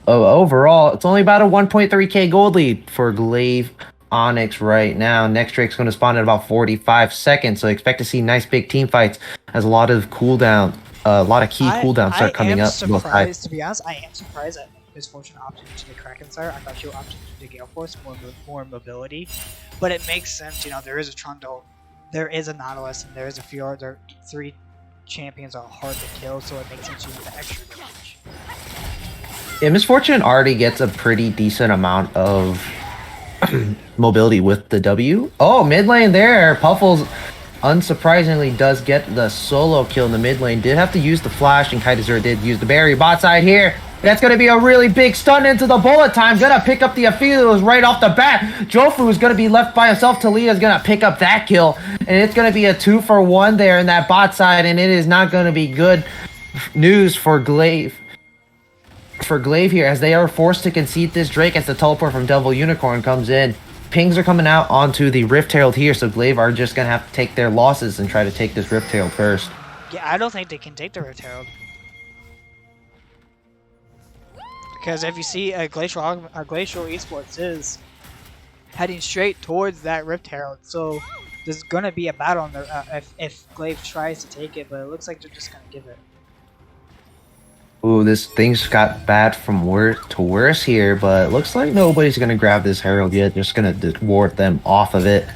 Speaker 1: Overall, it's only about a 1.3k gold lead for Glaive Onyx right now. Next Drake's going to spawn in about 45 seconds, so expect to see nice big team fights as a lot of cooldowns cooldowns start coming up.
Speaker 2: To be honest, I am surprised that Misfortune opted into the Kraken Slayer. I thought she would opt into the Gale Force, more mobility. But it makes sense, you know, there is a Trundle, there is a Nautilus, and there is a Fiora. Their 3 champions are hard to kill, so it makes sense to use the extra damage.
Speaker 1: Yeah, Misfortune already gets a pretty decent amount of mobility with the W. Oh, mid lane there. Puffles unsurprisingly does get the solo kill in the mid lane. Did have to use the flash, and Kaiser did use the berry. Bot side here. That's going to be a really big stun into the bullet time. Going to pick up the Aphelios right off the bat. Jofu is going to be left by himself. Talia is going to pick up that kill. And it's going to be a 2-for-1 there in that bot side. And it is not going to be good news for GLV. For GLV here, as they are forced to concede this Drake as the teleport from Devil Unicorn comes in. Pings are coming out onto the Rift Herald here, so GLV are just going to have to take their losses and try to take this Rift Herald first.
Speaker 2: Yeah, I don't think they can take the Rift Herald. Because if you see Glacial Esports is heading straight towards that Rift Herald, so there's going to be a battle on the, if GLV tries to take it, but it looks like they're just going to give it.
Speaker 1: Ooh, this thing's got bad from worse to worse here, but it looks like nobody's going to grab this Herald yet. Just going to ward them off of it.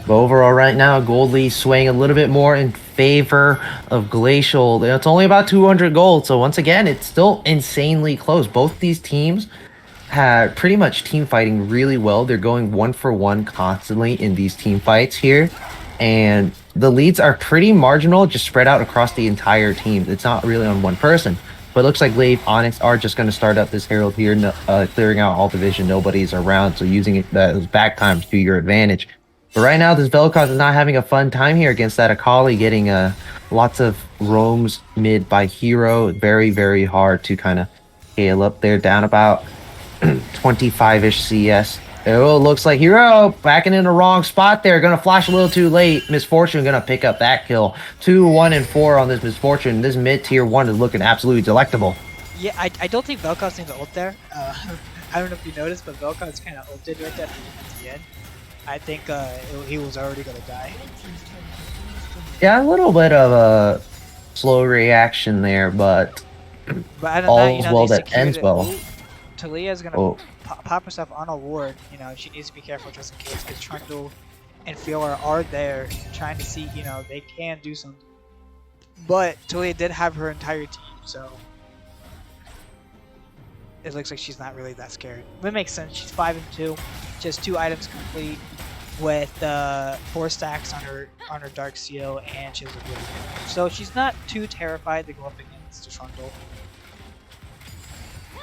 Speaker 1: But overall, right now, Goldly swaying a little bit more in favor of Glacial. It's only about 200 gold, so once again, it's still insanely close. Both these teams had pretty much team fighting really well. They're going 1-for-1 constantly in these team fights here. And the leads are pretty marginal, just spread out across the entire team. It's not really on one person. But it looks like GLV, Onyx are just going to start up this Herald here, clearing out all the vision. Nobody's around, so using those back times to your advantage. But right now, this Vel'Koz is not having a fun time here against that Akali, getting lots of roams mid by hero. Very, very hard to kind of scale up there, down about 25-ish CS. Oh, looks like Hero backing in the wrong spot there. Gonna flash a little too late. Misfortune gonna pick up that kill. 2, 1, and 4 on this Misfortune. This mid tier 1 is looking absolutely delectable.
Speaker 2: Yeah, I don't think Vel'Koz needs to ult there. I don't know if you noticed, but Vel'Koz kind of ulted right there at the end. I think he was already gonna die.
Speaker 1: Yeah, a little bit of a slow reaction there, but all's well that ends well.
Speaker 2: Talia's gonna pop herself on a ward. You know, she needs to be careful just in case, because Trundle and Fiora are there trying to see, you know, they can do something. But Talia did have her entire team, so it looks like she's not really that scared. But it makes sense. She's 5 and 2, just 2 items complete with 4 stacks on her Dark Seal, and she has a good one. So she's not too terrified to go up against Trundle.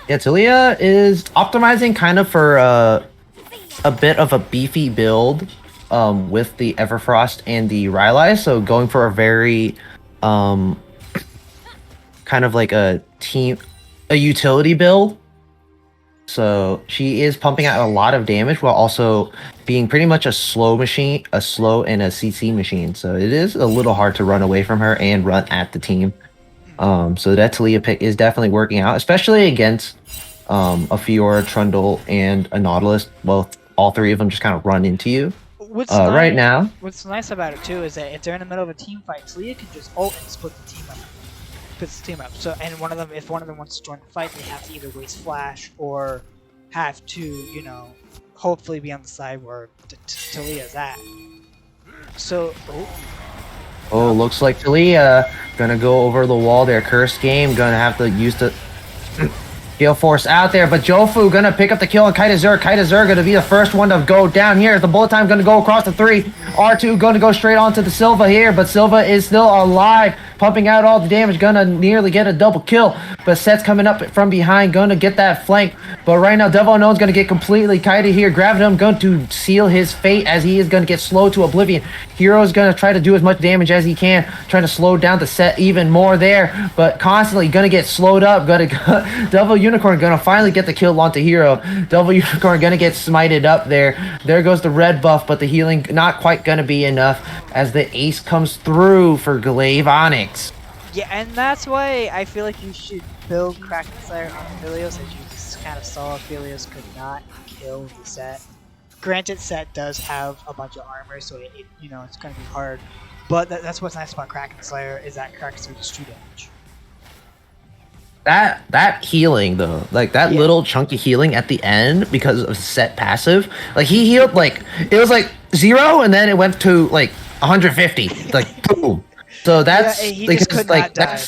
Speaker 1: Yeah, Talia is optimizing kind of for a bit of a beefy build with the Everfrost and the Rylai. So going for a very kind of like a utility build. So she is pumping out a lot of damage while also being pretty much a slow machine, a slow and a CC machine. So it is a little hard to run away from her and run at the team. So that Talia pick is definitely working out, especially against a Fiora, Trundle, and a Nautilus. Well, all 3 of them just kind of run into you. Right now.
Speaker 2: What's nice about it too is that if they're in the middle of a team fight, Talia can just ult and split the team up. So, and if one of them wants to join the fight, they have to either waste flash or have to, you know, hopefully be on the side where Talia's at. So,
Speaker 1: oh, looks like Talia gonna go over the wall there. Cursed game, gonna have to use the Gale Force out there, but Jofu gonna pick up the kill on Kaiser. Kaiser gonna be the first one to go down here. The bullet time gonna go across the 3. R2 gonna go straight onto the Silva here, but Silva is still alive, pumping out all the damage, gonna nearly get a double kill. But Set's coming up from behind, gonna get that flank. But right now, Devil Unknown's gonna get completely kited here. Grabbing him, going to seal his fate as he is gonna get slowed to oblivion. Hero's gonna try to do as much damage as he can, trying to slow down the Set even more there, but constantly gonna get slowed up. Devil Unicorn gonna finally get the kill onto Hero. Devil Unicorn gonna get smited up there. There goes the red buff, but the healing not quite gonna be enough as the ace comes through for GLV Onyx.
Speaker 2: Yeah, and that's why I feel like you should build Kraken Slayer on Aphelios, as you just kind of saw Aphelios could not kill the Set. Granted, Set does have a bunch of armor, so it you know, it's gonna be hard. But that's what's nice about Kraken Slayer, is that Kraken Slayer does 2 damage.
Speaker 1: That healing though, like that little chunky healing at the end because of Set passive, like he healed like it was like 0 and then it went to like 150, like boom. So that's
Speaker 2: he just could not die.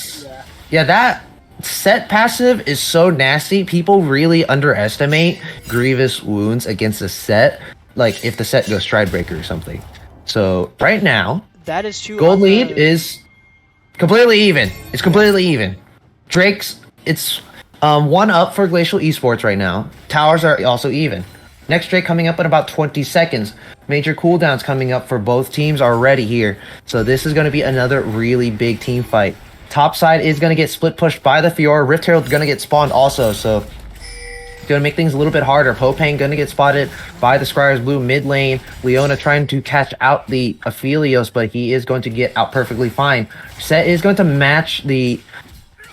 Speaker 1: that Set passive is so nasty. People really underestimate Grievous wounds against a set. Like if the set goes Stride Breaker or something. So right now,
Speaker 2: That is true.
Speaker 1: gold
Speaker 2: On
Speaker 1: lead
Speaker 2: the
Speaker 1: is completely even. It's completely even. Drake's it's one up for Glacial Esports right now. Towers are also even. Next Drake coming up in about 20 seconds. Major cooldowns coming up for both teams already here. So this is going to be another really big team fight. Top side is going to get split pushed by the Fiora. Rift Herald going to get spawned also. So going to make things a little bit harder. Popang going to get spotted by the Scryer's Blue mid lane. Leona trying to catch out the Aphelios, but he is going to get out perfectly fine. Set is going to match the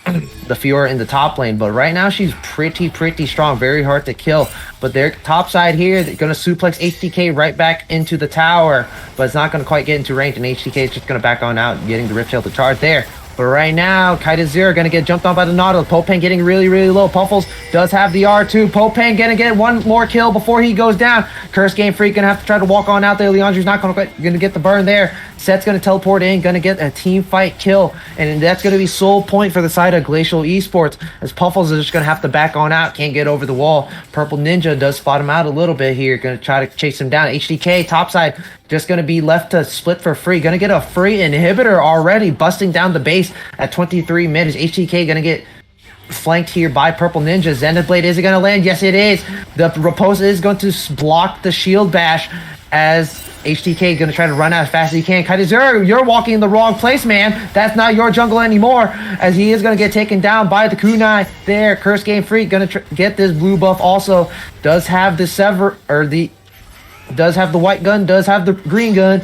Speaker 1: Fiora in the top lane, but right now she's pretty strong, very hard to kill. But their top side here, they're gonna suplex HTK right back into the tower, but it's not gonna quite get into range, and HTK is just gonna back on out, getting the Rift Tail to charge there. But right now, Kaita Zero gonna get jumped on by the Nautilus. Popang getting really low. Puffles does have the R2. Popang gonna get one more kill before he goes down. Curse Game Freak gonna have to try to walk on out there. Leandre's not gonna get the burn there. Set's gonna teleport in, gonna get a team fight kill, and that's gonna be sole point for the side of Glacial Esports, as Puffles is just gonna have to back on out, can't get over the wall. Purple Ninja does spot him out a little bit here, gonna try to chase him down. HDK topside just gonna be left to split for free, gonna get a free inhibitor already, busting down the base at 23 mid. Is HDK gonna get flanked here by Purple Ninja? Zenith Blade, is it gonna land? Yes, it is. The Repulse is going to block the shield bash, as HTK is going to try to run out as fast as he can. Kaizuru, you're walking in the wrong place, man. That's not your jungle anymore, as he is going to get taken down by the kunai there. Curse Game Freak going to get this blue buff also. Does have the does have the white gun, does have the green gun.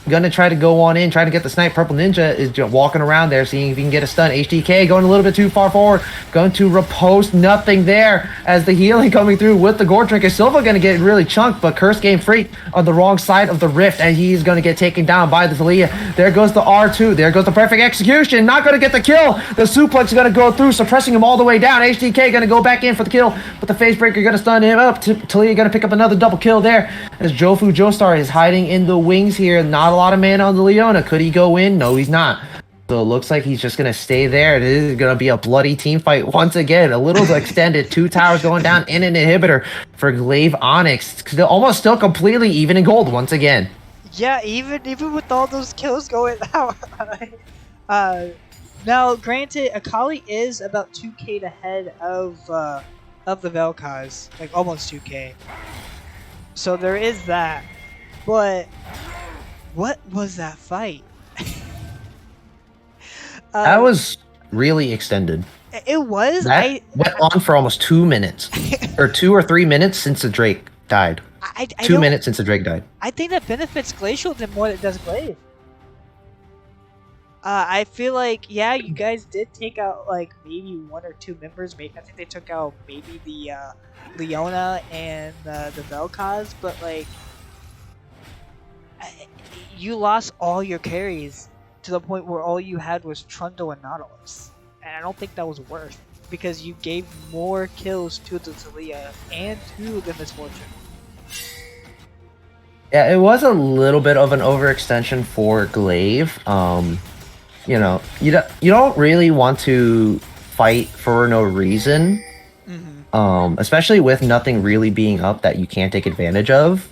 Speaker 1: Gonna try to go on in, try to get the snipe. Purple Ninja is just walking around there, seeing if he can get a stun. HTK going a little bit too far forward. Going to riposte, nothing there, as the healing coming through with the Gore Drinker. Silva gonna get really chunked, but Curse Game Freak on the wrong side of the rift, and he's gonna get taken down by the Thalia. There goes the R2. There goes the perfect execution. Not gonna get the kill. The suplex is gonna go through, suppressing him all the way down. HTK gonna go back in for the kill, but the Face Breaker gonna stun him up. Thalia gonna pick up another double kill there, as Jofu Joestar is hiding in the wings here. Not a lot of mana on the Leona. Could he go in? No, he's not. So it looks like he's just going to stay there. It is going to be a bloody team fight once again. A little extended. 2 towers going down in an inhibitor for Glaive Onyx. Almost still completely even in gold once again.
Speaker 2: Yeah, even with all those kills going out. Now, granted, Akali is about 2k ahead of the Vel'Koz, like almost 2k. So there is that. But what was that fight?
Speaker 1: That was really extended.
Speaker 2: It was.
Speaker 1: That went on for almost 2 minutes, or 2 or 3 minutes since the Drake died. 2 minutes since the Drake died.
Speaker 2: I think that benefits Glacial than more than it does Glaive. I feel like, yeah, you guys did take out like maybe 1 or 2 members. Maybe I think they took out maybe the Leona and the Vel'Koz, but like you lost all your carries to the point where all you had was Trundle and Nautilus, and I don't think that was worth, because you gave more kills to the Thalia and to the Misfortune.
Speaker 1: Yeah, it was a little bit of an overextension for Glaive. You know, you don't really want to fight for no reason, especially with nothing really being up that you can't take advantage of.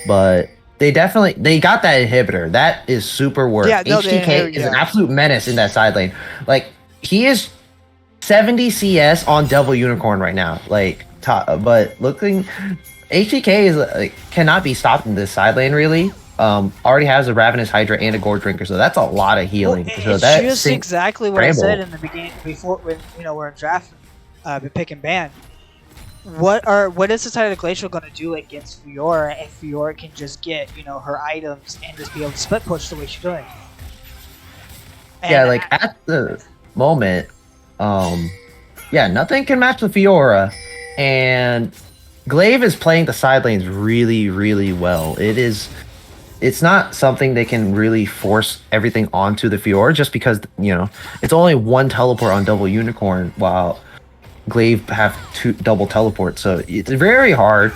Speaker 1: But they got that inhibitor. That is super worth. Yeah, no, HTK is an absolute menace in that side lane. Like, he is 70 CS on Devil Unicorn right now. Like, but looking, HTK is like, cannot be stopped in this side lane really. Already has a Ravenous Hydra and a Gore Drinker, so that's a lot of healing.
Speaker 2: Well,
Speaker 1: so
Speaker 2: it's
Speaker 1: that's
Speaker 2: just exactly what I said in the beginning, before, when we're in draft, pick and ban. What is the side of the Glacial going to do against Fiora if Fiora can just get her items and just be able to split push the way she's doing? And
Speaker 1: yeah, like at the moment, yeah, nothing can match the Fiora, and Glaive is playing the side lanes really well. It's not something they can really force everything onto the Fiora, just because it's only 1 teleport on Double Unicorn, while Glaive have 2 double teleports, so it's very hard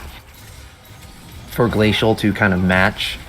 Speaker 1: for Glacial to kind of match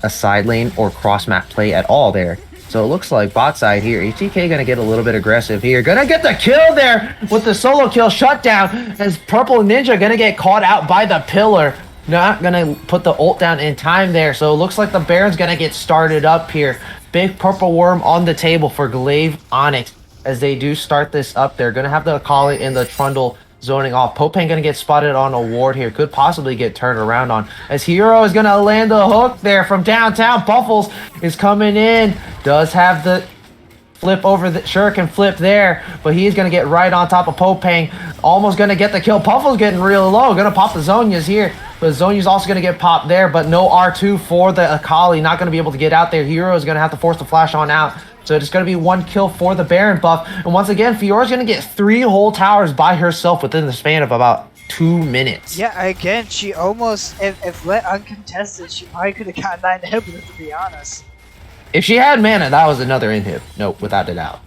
Speaker 1: a side lane or cross map play at all there. So it looks like bot side here. HTK gonna get a little bit aggressive here. Gonna get the kill there with the solo kill shutdown as Purple Ninja gonna get caught out by the pillar. Not gonna put the ult down in time there. So it looks like the Baron's gonna get started up here. Big purple worm on the table for GLV Onyx as they do start this up. They're gonna have the Akali and the Trundle zoning off. Popang gonna get spotted on a ward here. Could possibly get turned around on. As Hero is gonna land the hook there from downtown. Buffles is coming in. Does have the flip over the shuriken flip there, but he's gonna get right on top of Popang. Almost gonna get the kill. Puffle's getting real low. Gonna pop the Zonias here. But Zonya's also gonna get popped there, but no R2 for the Akali. Not gonna be able to get out there. Hero is gonna have to force the flash on out. So it's going to be 1 kill for the Baron buff. And once again, Fiora's going to get 3 whole towers by herself within the span of about 2 minutes.
Speaker 2: Yeah, again, she almost, if let uncontested, she probably could have gotten that inhibitor, to be honest.
Speaker 1: If she had mana, that was another inhib. Nope, without a doubt.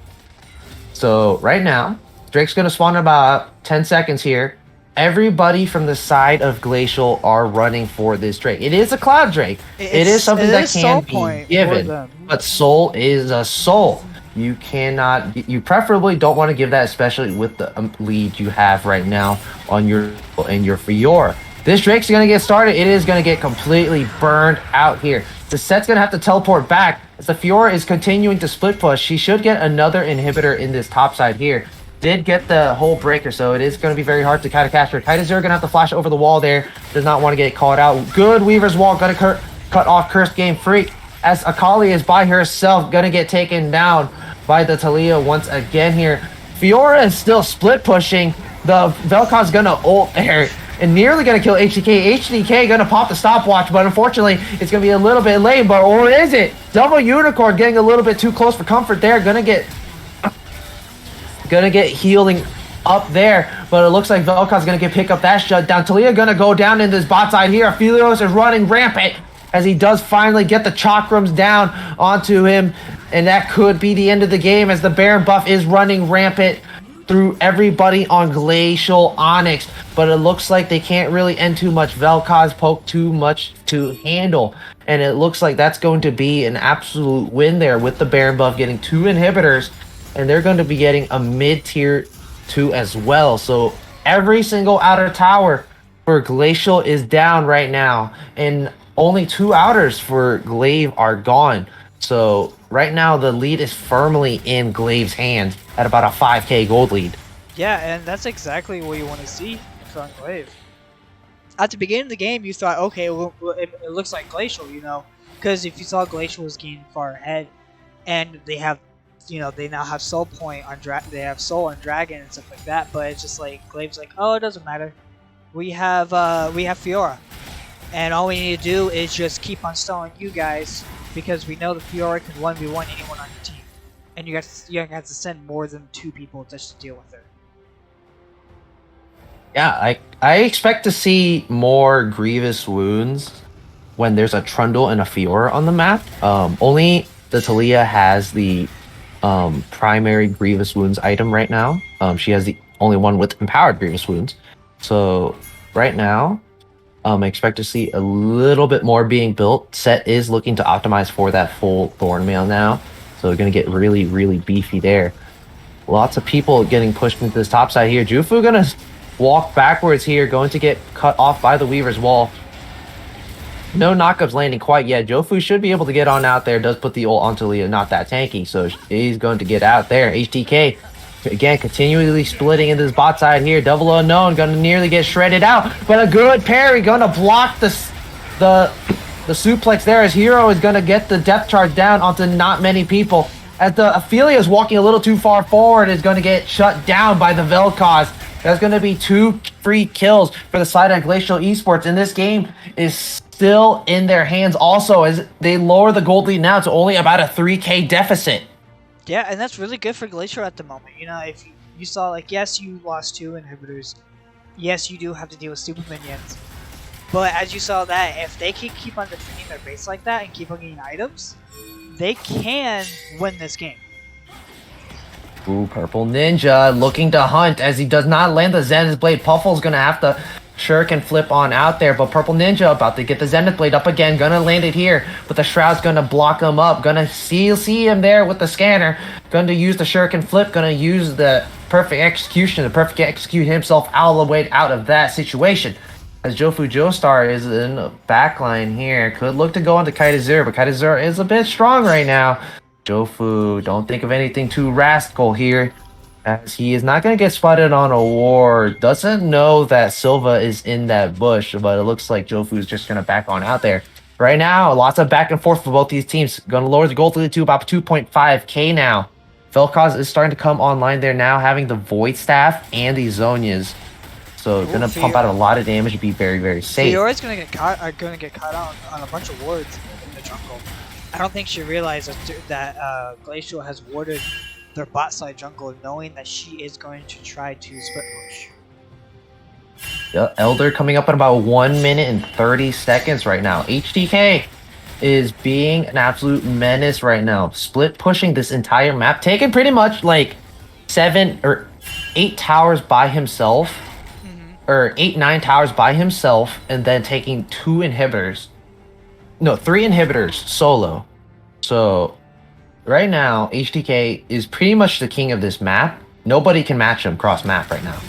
Speaker 1: So right now, Drake's going to spawn in about 10 seconds here. Everybody from the side of Glacial are running for this Drake. It is a Cloud Drake. It is something that can be given, but Soul is a Soul. You cannot, you preferably don't want to give that, especially with the lead you have right now on your Fiora. This Drake's going to get started. It is going to get completely burned out here. The set's going to have to teleport back as the Fiora is continuing to split push. She should get another inhibitor in this top side here. Did get the whole breaker, so it is going to be very hard to kind of catch her. Titus are going to have to flash over the wall there. Does not want to get caught out. Good Weaver's Wall. Going to cut off Cursed Game Freak as Akali is by herself. Going to get taken down by the Talia once again here. Fiora is still split pushing. The Vel'Koz going to ult there and nearly going to kill HDK. HDK going to pop the stopwatch, but unfortunately, it's going to be a little bit late. But or is it? Double Unicorn getting a little bit too close for comfort there. Going to get healing up there, but it looks like Vel'Koz's gonna pick up that shutdown. Talia gonna go down in this bot side here. Aphelios is running rampant as he does finally get the chakrams down onto him, and that could be the end of the game as the Baron buff is running rampant through everybody on Glacial Onyx, but it looks like they can't really end too much. Vel'Koz poke too much to handle, and it looks like that's going to be an absolute win there with the Baron buff getting 2 inhibitors. And they're going to be getting a mid-tier 2 as well. So every single outer tower for Glacial is down right now. And only 2 outers for GLV are gone. So right now the lead is firmly in GLV's hands at about a 5k gold lead.
Speaker 2: Yeah, and that's exactly what you want to see from GLV. At the beginning of the game, you thought, okay, well, it looks like Glacial, you know. Because if you saw Glacial was getting far ahead and they have, you know, they now have Soul Point on they have Soul on Dragon and stuff like that, but it's just like GLV's like, oh, it doesn't matter. We have Fiora, and all we need to do is just keep on stalling you guys because we know the Fiora can 1v1 anyone on your team, and you have to send more than 2 people just to deal with her.
Speaker 1: Yeah, I expect to see more Grievous Wounds when there's a Trundle and a Fiora on the map. Only the Talia has the primary Grievous Wounds item right now. She has the only one with empowered Grievous Wounds. So right now, I expect to see a little bit more being built. Set is looking to optimize for that full Thornmail now. So we're going to get really, really beefy there. Lots of people getting pushed into this top side here. Jufu going to walk backwards here, going to get cut off by the Weaver's Wall. No knockups landing quite yet. Jofu should be able to get on out there. Does put the ult onto Leah, not that tanky, so he's going to get out there. HTK, again, continually splitting into this bot side here. Double Unknown, gonna nearly get shredded out, but a good parry, gonna block the suplex there as Hero is gonna get the depth charge down onto not many people. As the Ophelia is walking a little too far forward, is gonna get shut down by the Vel'Koz. That's gonna be 2 free kills for the side of Glacial Esports, and this game is still in their hands also as they lower the gold lead now to only about a 3k deficit.
Speaker 2: Yeah, and that's really good for Glacial at the moment. You know, if you saw, like, yes, you lost 2 inhibitors. Yes, you do have to deal with super minions. But as you saw that, if they can keep on defending their base like that and keep on getting items, they can win this game.
Speaker 1: Ooh, Purple Ninja looking to hunt as he does not land the Zenith Blade. Puffle's gonna have to Shuriken flip on out there, but Purple Ninja about to get the Zenith Blade up again, gonna land it here, but the Shroud's gonna block him up, gonna see him there with the scanner, gonna use the Shuriken flip, gonna use the perfect execution to perfectly execute himself all the way out of that situation. As Jofu Joestar is in the backline here, could look to go onto Kaitazur, but Kaitazur is a bit strong right now. Jofu, don't think of anything too rascal here, as he is not going to get spotted on a ward. Doesn't know that Silva is in that bush, but it looks like Jofu is just going to back on out there. Right now, lots of back and forth for both these teams. Going to lower the gold lead to about 2.5k now. Vel'Koz is starting to come online there now, having the Void Staff and the Zonias. So going to pump out a lot of damage and be very, very safe.
Speaker 2: Fiora's going to get caught out on a bunch of wards in the jungle. I don't think she realized that Glacial has warded their bot side jungle, knowing that she is going to try to split push.
Speaker 1: The Elder coming up in about 1 minute and 30 seconds right now. HDK is being an absolute menace right now. Split pushing this entire map, taking pretty much like 7 or 8 towers by himself, or 8-9 towers by himself, and then taking 3 inhibitors solo. So right now, HTK is pretty much the king of this map. Nobody can match him cross map right now.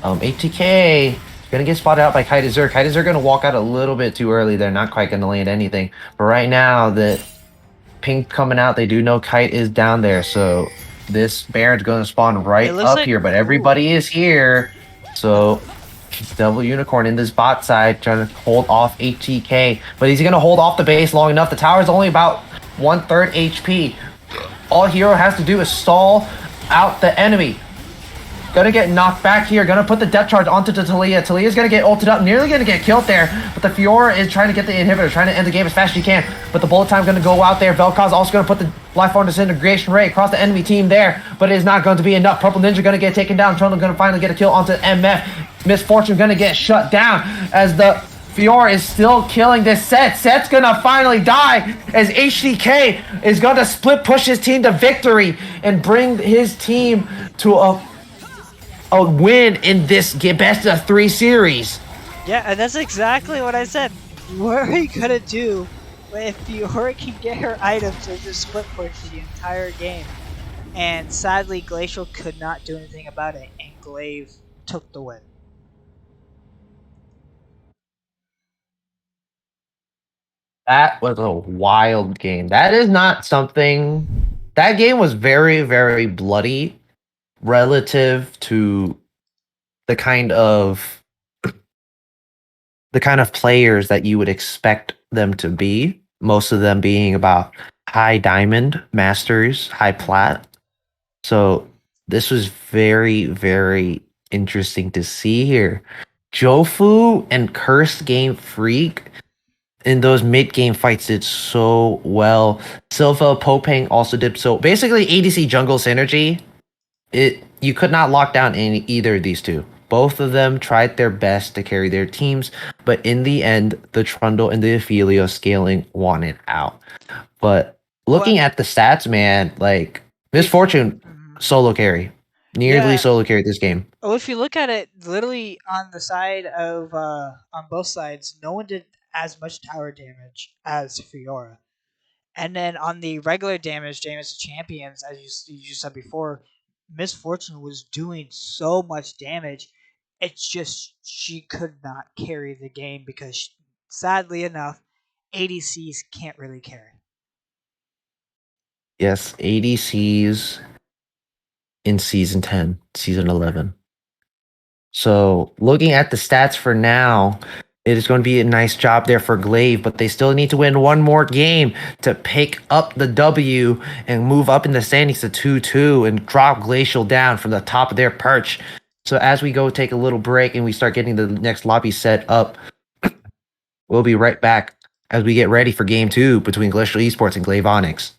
Speaker 1: HTK is gonna get spotted out by Kaitazur. Kaitazur gonna walk out a little bit too early. They're not quite gonna land anything. But right now, the pink coming out, they do know Kite is down there. So this Baron's gonna spawn right up here. But everybody is here. So Double Unicorn in this bot side trying to hold off HTK. But he's gonna hold off the base long enough. The tower's only about 1/3 HP. All Hero has to do is stall out the enemy. Gonna get knocked back here. Gonna put the depth charge onto the Taliyah. Taliyah's gonna get ulted up. Nearly gonna get killed there. But the Fiora is trying to get the inhibitor. Trying to end the game as fast as he can. But the bullet time gonna go out there. Vel'Koz also gonna put the Life Form Disintegration Ray across the enemy team there. But it is not going to be enough. Purple Ninja gonna get taken down. Trundle gonna finally get a kill onto MF. Misfortune gonna get shut down as the Fiora is still killing this Set. Set's gonna finally die as HDK is gonna split push his team to victory and bring his team to a win in this best of 3 series.
Speaker 2: Yeah, and that's exactly what I said. What are you gonna do if Fiora can get her items and just split push the entire game? And sadly, Glacial could not do anything about it, and Glaive took the win.
Speaker 1: That was a wild game. That is not something... That game was very, very bloody relative to the kind of players that you would expect them to be. Most of them being about high diamond, masters, high plat. So this was very, very interesting to see here. Jofu and Cursed Game Freak in those mid-game fights did so well. Silva, Popang also did so. Basically, ADC jungle synergy, you could not lock down either of these two. Both of them tried their best to carry their teams, but in the end, the Trundle and the Ophelio scaling won it out. But looking at the stats, man, like Misfortune solo carry. Nearly solo carried this game.
Speaker 2: Well, if you look at it, literally on the side of on both sides, no one did as much tower damage as Fiora. And then on the regular damage to champions, as you said before, Misfortune was doing so much damage. It's just she could not carry the game because, sadly enough, ADCs can't really carry.
Speaker 1: Yes, ADCs in Season 10, Season 11. So, looking at the stats for now, it is going to be a nice job there for Glaive, but they still need to win one more game to pick up the W and move up in the standings to 2-2 and drop Glacial down from the top of their perch. So as we go take a little break and we start getting the next lobby set up, we'll be right back as we get ready for Game 2 between Glacial Esports and Glaive Onyx.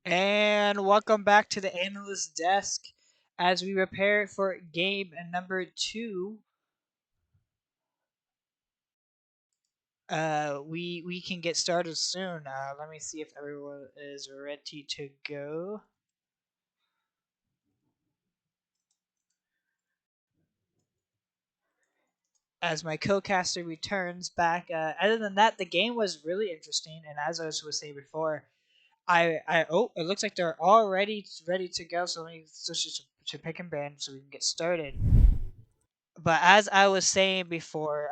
Speaker 2: And welcome back to the analyst desk as we prepare for game number 2. We can get started soon. Let me see if everyone is ready to go. As my co-caster returns back. Other than that, the game was really interesting, and as I was saying before, it looks like they're already ready to go. So let me switch to pick and ban so we can get started. But as I was saying before,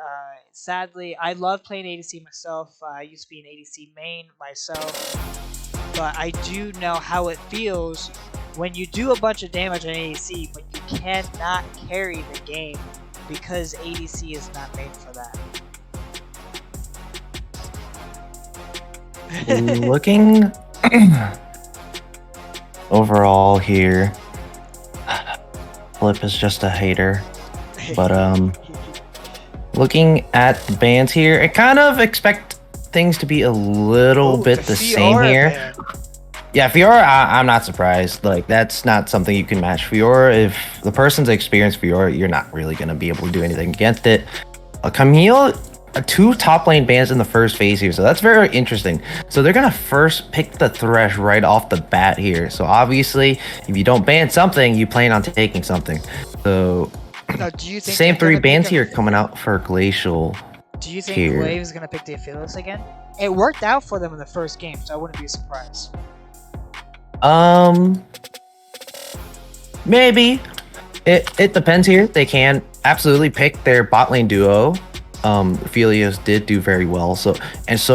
Speaker 2: sadly, I love playing ADC myself. I used to be an ADC main myself, but I do know how it feels when you do a bunch of damage on ADC, but you cannot carry the game because ADC is not made for that.
Speaker 1: Looking overall here, Flip is just a hater. But looking at the bans here, I kind of expect things to be a little bit the same here.
Speaker 2: Ban.
Speaker 1: Yeah, Fiora, I'm not surprised. Like, that's not something you can match Fiora. If the person's experienced Fiora, you're not really going to be able to do anything against it. Camille, 2 top lane bans in the first phase here, so that's very interesting. So they're going to first pick the Thresh right off the bat here. So obviously, if you don't ban something, you plan on taking something. So
Speaker 2: Now, do you think
Speaker 1: same
Speaker 2: they're
Speaker 1: 3
Speaker 2: gonna
Speaker 1: bans
Speaker 2: pick
Speaker 1: here coming out for Glacial.
Speaker 2: Do you think
Speaker 1: here.
Speaker 2: GLV is going to pick the Aphelios again? It worked out for them in the first game, so I wouldn't be surprised.
Speaker 1: Maybe. It depends here. They can absolutely pick their bot lane duo. Aphelios did do very well, so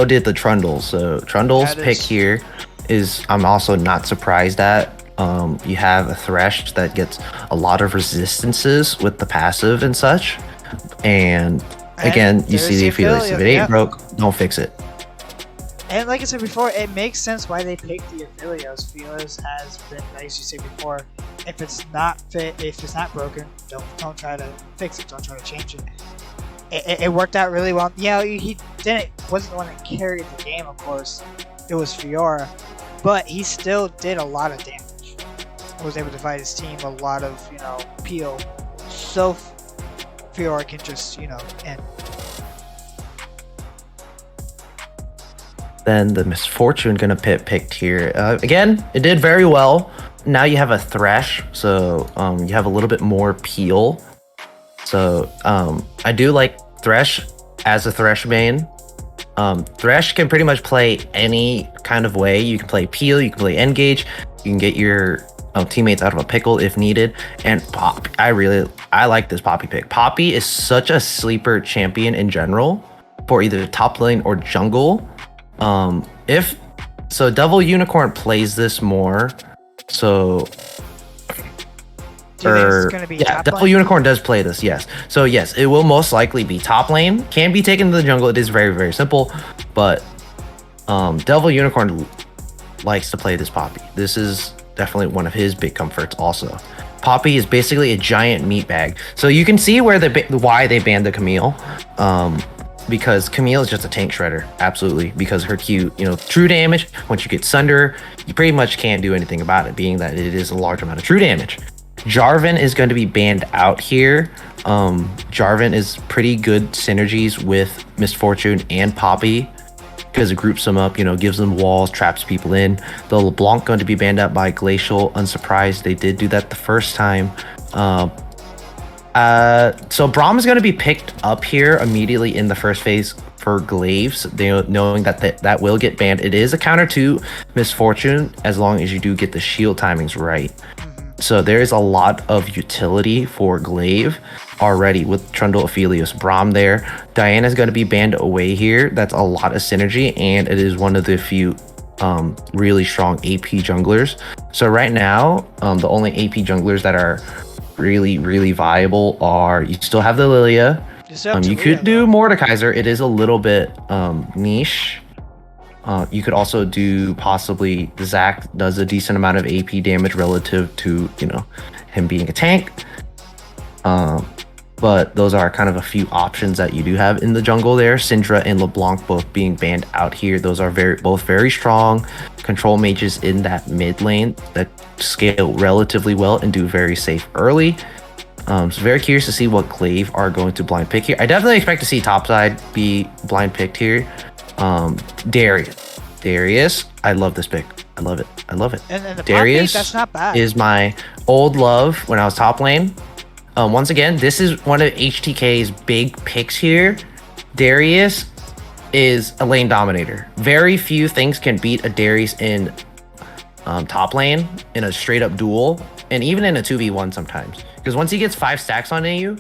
Speaker 1: did the Trundle. So Trundle's pick here is I'm also not surprised at. You have a Thresh that gets a lot of resistances with the passive and such. And again, you see the Aphelios. If it ain't broke, don't fix it.
Speaker 2: And like I said before, it makes sense why they picked the Aphelios. Aphelios has been, as you said before, if it's not fit, if it's not broken, don't try to fix it. Don't try to change it. It worked out really well. You know, he wasn't the one that carried the game, of course. It was Fiora, but he still did a lot of damage. Was able to provide his team a lot of, peel, so Fiora can just, end.
Speaker 1: Then the Misfortune gonna picked here. Again, it did very well. Now you have a Thresh, so you have a little bit more peel. So I do like Thresh as a Thresh main. Thresh can pretty much play any kind of way. You can play peel, you can play engage, you can get your teammates out of a pickle if needed. And Pop, I like this Poppy pick. Poppy is such a sleeper champion in general for either top lane or jungle. If so, Devil Unicorn plays this more. So Devil Unicorn does play this, yes. So yes, it will most likely be top lane. Can be taken to the jungle. It is very, very simple. But Devil Unicorn likes to play this Poppy. This is definitely one of his big comforts also. Poppy is basically a giant meat bag. So you can see why they banned the Camille. Because Camille is just a tank shredder, absolutely. Because her Q, true damage, once you get Sunder, you pretty much can't do anything about it, being that it is a large amount of true damage. Jarvan is going to be banned out here. Jarvan is pretty good synergies with Misfortune and Poppy, because it groups them up, gives them walls, traps people in. The LeBlanc going to be banned out by Glacial, unsurprised. They did do that the first time. So Braum is going to be picked up here immediately in the first phase for Glaives, knowing that will get banned. It is a counter to Misfortune as long as you do get the shield timings right. So there is a lot of utility for Glaive already with Trundle, Aphelios, Braum there. Diana is going to be banned away here. That's a lot of synergy, and it is one of the few really strong AP junglers. So right now, the only AP junglers that are really, really viable are, you still have the Lilia. You could do Mordekaiser. It is a little bit niche. You could also do possibly Zac. Does a decent amount of AP damage relative to him being a tank. but those are kind of a few options that you do have in the jungle there. Syndra and LeBlanc both being banned out here. Those are both very strong control mages in that mid lane that scale relatively well and do very safe early. So very curious to see what Glaive are going to blind pick here. I definitely expect to see topside be blind picked here. Darius, I love this pick. I love it.
Speaker 2: And the
Speaker 1: Darius
Speaker 2: Poppy, that's not bad.
Speaker 1: is my old love when I was top lane. Once again, this is one of HTK's big picks here. Darius is a lane dominator. Very few things can beat a Darius in top lane in a straight up duel, and even in a 2v1 sometimes. Because once he gets 5 stacks on you,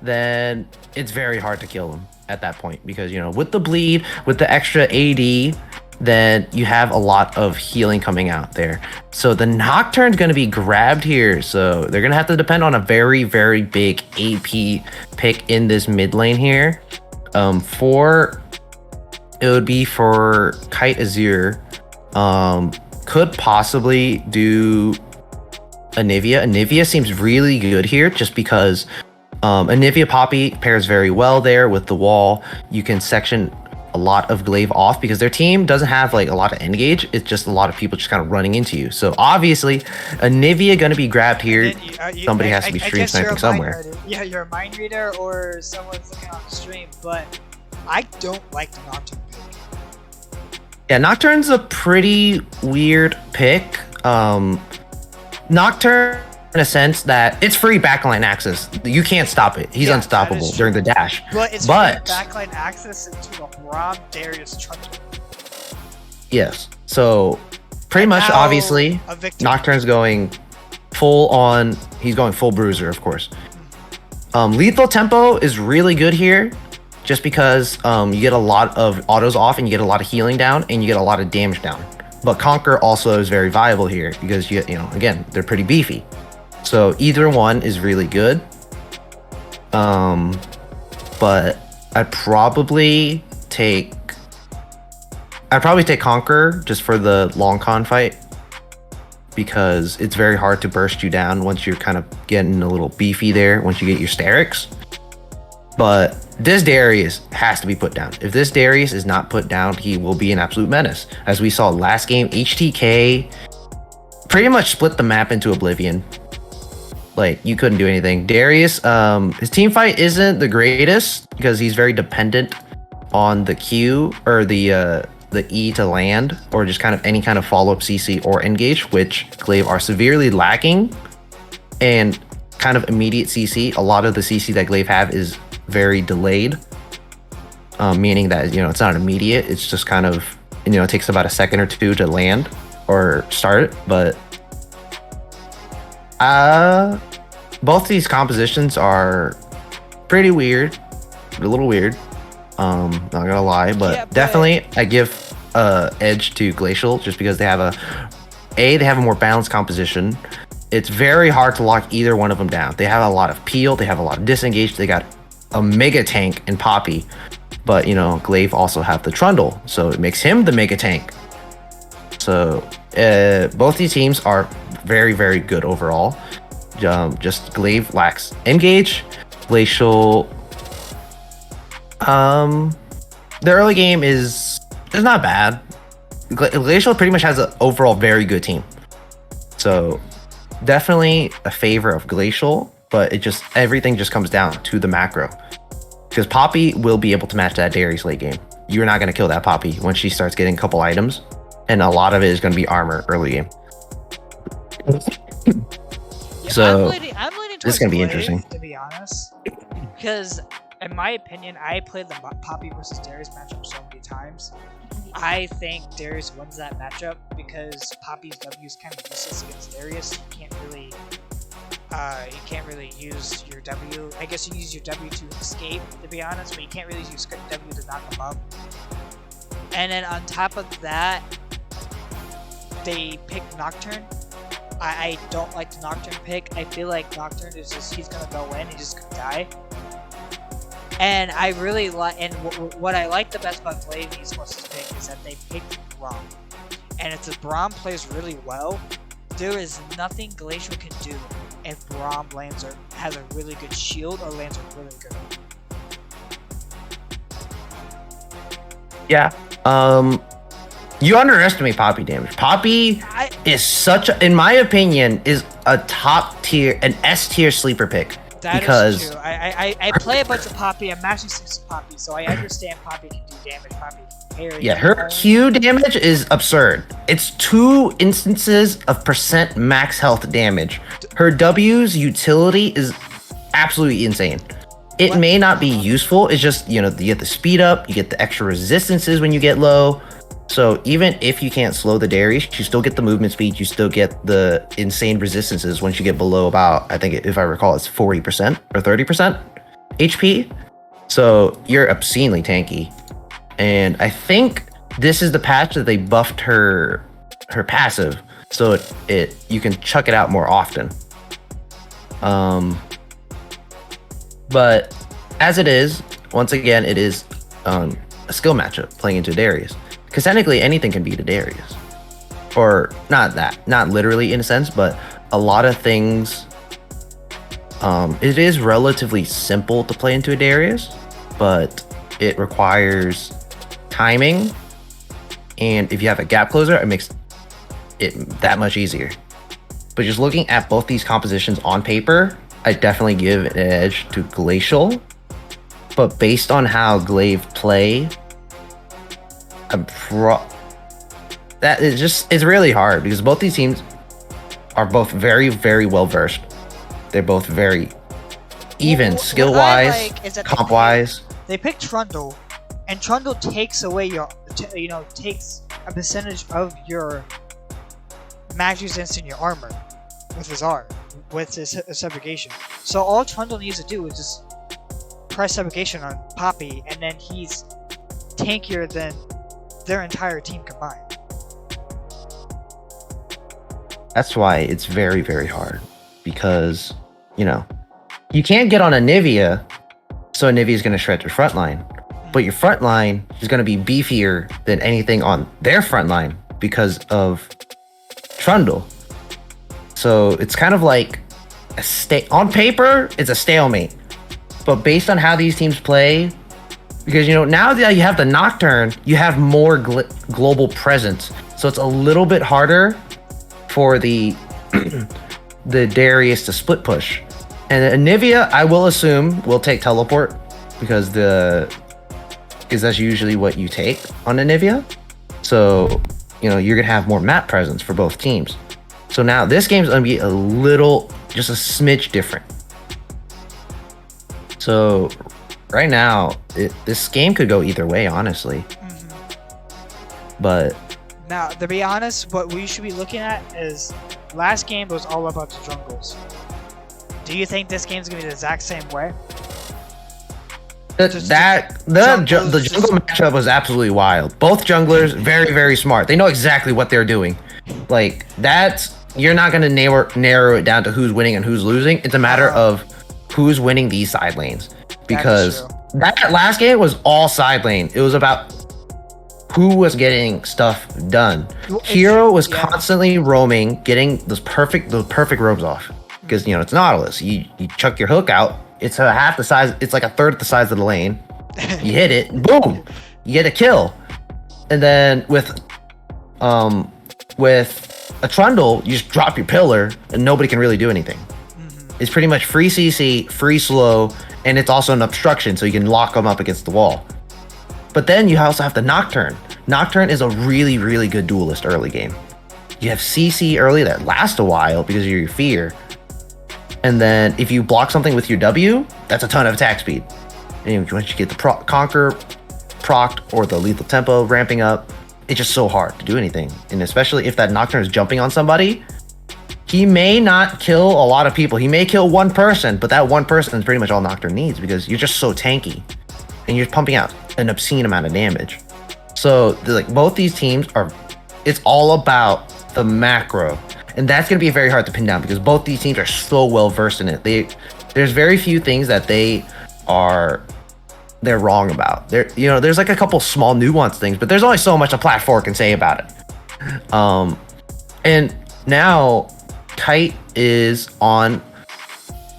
Speaker 1: then it's very hard to kill him at that point. Because, you know, with the bleed, with the extra AD, then you have a lot of healing coming out there. So the Nocturne's going to be grabbed here. So they're going to have to depend on a very, very big AP pick in this mid lane here. It would be for Kite Azure. Could possibly do Anivia. Anivia seems really good here just because Anivia Poppy pairs very well there with the wall. You can section a lot of Glaive off because their team doesn't have like a lot of engage. It's just a lot of people just kind of running into you. So obviously Anivia gonna be grabbed here. Somebody has to be stream sniping somewhere.
Speaker 2: Yeah, you're a mind reader or someone's looking on the stream, but I don't like the Nocturne pick.
Speaker 1: Yeah, Nocturne's a pretty weird pick. Nocturne, in a sense that it's free backline access. You can't stop it. He's unstoppable during the dash.
Speaker 2: But it's free backline access into the Braum Darius trundle.
Speaker 1: Yes. So pretty much, obviously, Nocturne's going full on. He's going full bruiser, of course. Lethal tempo is really good here, just because you get a lot of autos off and you get a lot of healing down and you get a lot of damage down. But Conquer also is very viable here because you know, again, they're pretty beefy. So either one is really good. But I'd probably take Conquer just for the long con fight, because it's very hard to burst you down once you're kind of getting a little beefy there once you get your Sterix. But this Darius has to be put down. If this Darius is not put down, he will be an absolute menace. As we saw last game, HTK pretty much split the map into oblivion. Like, you couldn't do anything. Darius, his team fight isn't the greatest because he's very dependent on the Q or the E to land, or just kind of any kind of follow-up CC or engage, which Glaive are severely lacking. And kind of immediate CC, a lot of the CC that Glaive have is very delayed, meaning that, you know, it's not immediate. It's just kind of, you know, it takes about a second or two to land or start it. But both these compositions are pretty weird, a little weird. Not gonna lie, but definitely I give edge to Glacial just because they have they have a more balanced composition. It's very hard to lock either one of them down. They have a lot of peel, they have a lot of disengage, they got a mega tank in Poppy, but you know, Glaive also have the Trundle, so it makes him the mega tank. So both these teams are very, very good overall. Just Glaive lacks engage. Glacial, the early game is not bad. Glacial pretty much has an overall very good team. So definitely a favor of Glacial, but everything just comes down to the macro. Because Poppy will be able to match that Darius late game. You're not going to kill that Poppy when she starts getting a couple items, and a lot of it is going to be armor early game. So
Speaker 2: I'm leaning
Speaker 1: this is going to be
Speaker 2: Glaive,
Speaker 1: interesting.
Speaker 2: to be honest, because in my opinion, I played the Poppy versus Darius matchup so many times. I think Darius wins that matchup because Poppy's W is kind of useless against Darius. You can't really use your W. I guess you use your W to escape, to be honest, but you can't really use W to knock him up. And then on top of that, they pick Nocturne. I don't like the Nocturne pick. I feel like Nocturne is just, he's gonna go in and just gonna die. And I really like, and what I like the best about Glaive Esports' pick is that they picked Braum. And if the Braum plays really well, there is nothing Glacial can do if Braum has a really good shield or lands a really good.
Speaker 1: Yeah. You underestimate Poppy damage. Poppy is in my opinion, is a top tier, an S tier sleeper pick.
Speaker 2: That is true. I play a bunch of Poppy. I'm matching some Poppy, so I understand Poppy can do damage. Poppy parry.
Speaker 1: Yeah, her Q damage is absurd. It's 2 instances of percent max health damage. Her W's utility is absolutely insane. It may not be useful. It's just, you get the speed up, you get the extra resistances when you get low. So even if you can't slow the Darius, you still get the movement speed. You still get the insane resistances once you get below about, I think if I recall, it's 40% or 30% HP. So you're obscenely tanky. And I think this is the patch that they buffed her passive, so you can chuck it out more often. But as it is, once again, it is a skill matchup playing into Darius. Because technically anything can beat a Darius. Or not literally in a sense, but a lot of things, it is relatively simple to play into a Darius, but it requires timing. And if you have a gap closer, it makes it that much easier. But just looking at both these compositions on paper, I definitely give an edge to Glacial. But based on how Glaive play, it's really hard because both these teams are both very, very well versed. They're both very even skill wise, comp wise.
Speaker 2: They picked Trundle, and Trundle takes away takes a percentage of your max resistance in your armor with his R, with his subrogation. So all Trundle needs to do is just press subrogation on Poppy, and then he's tankier than their entire team combined.
Speaker 1: That's why it's very, very hard, because you can't get on a Nivea, so Nivea is going to shred your front line, but your front line is going to be beefier than anything on their front line because of Trundle. So it's kind of like on paper, it's a stalemate, but based on how these teams play, because now that you have the Nocturne, you have more global presence, so it's a little bit harder for the the Darius to split push. And Nivea, I will assume, will take teleport because that's usually what you take on a Nivea. So you're gonna have more map presence for both teams. So now this game's gonna be just a smidge different. So right now, this game could go either way, honestly. But
Speaker 2: now, to be honest, what we should be looking at is last game was all about the jungles. Do you think this game's gonna be the exact same way?
Speaker 1: The jungle matchup was absolutely wild. Both junglers, very, very smart. They know exactly what they're doing. Like you're not gonna narrow it down to who's winning and who's losing. It's a matter of who's winning these side lanes. Because that last game was all side lane. It was about who was getting stuff done. Hero was constantly roaming, getting those perfect robes off. Because it's Nautilus. You chuck your hook out, it's half the size, it's like a third the size of the lane. You hit it, boom, you get a kill. And then with a Trundle, you just drop your pillar and nobody can really do anything. It's pretty much free CC, free slow, and it's also an obstruction, so you can lock them up against the wall. But then you also have the Nocturne. Nocturne is a really, really good duelist early game. You have CC early that lasts a while because of your fear. And then if you block something with your W, that's a ton of attack speed. And once you get the Conquer procced or the lethal tempo ramping up, it's just so hard to do anything. And especially if that Nocturne is jumping on somebody, he may not kill a lot of people. He may kill one person, but that one person is pretty much all Nocturne needs because you're just so tanky. And you're pumping out an obscene amount of damage. So both these teams it's all about the macro. And that's going to be very hard to pin down because both these teams are so well versed in it. There's very few things that they're wrong about. There's like a couple small nuanced things, but there's only so much a Plat 4 can say about it. And now Kite is on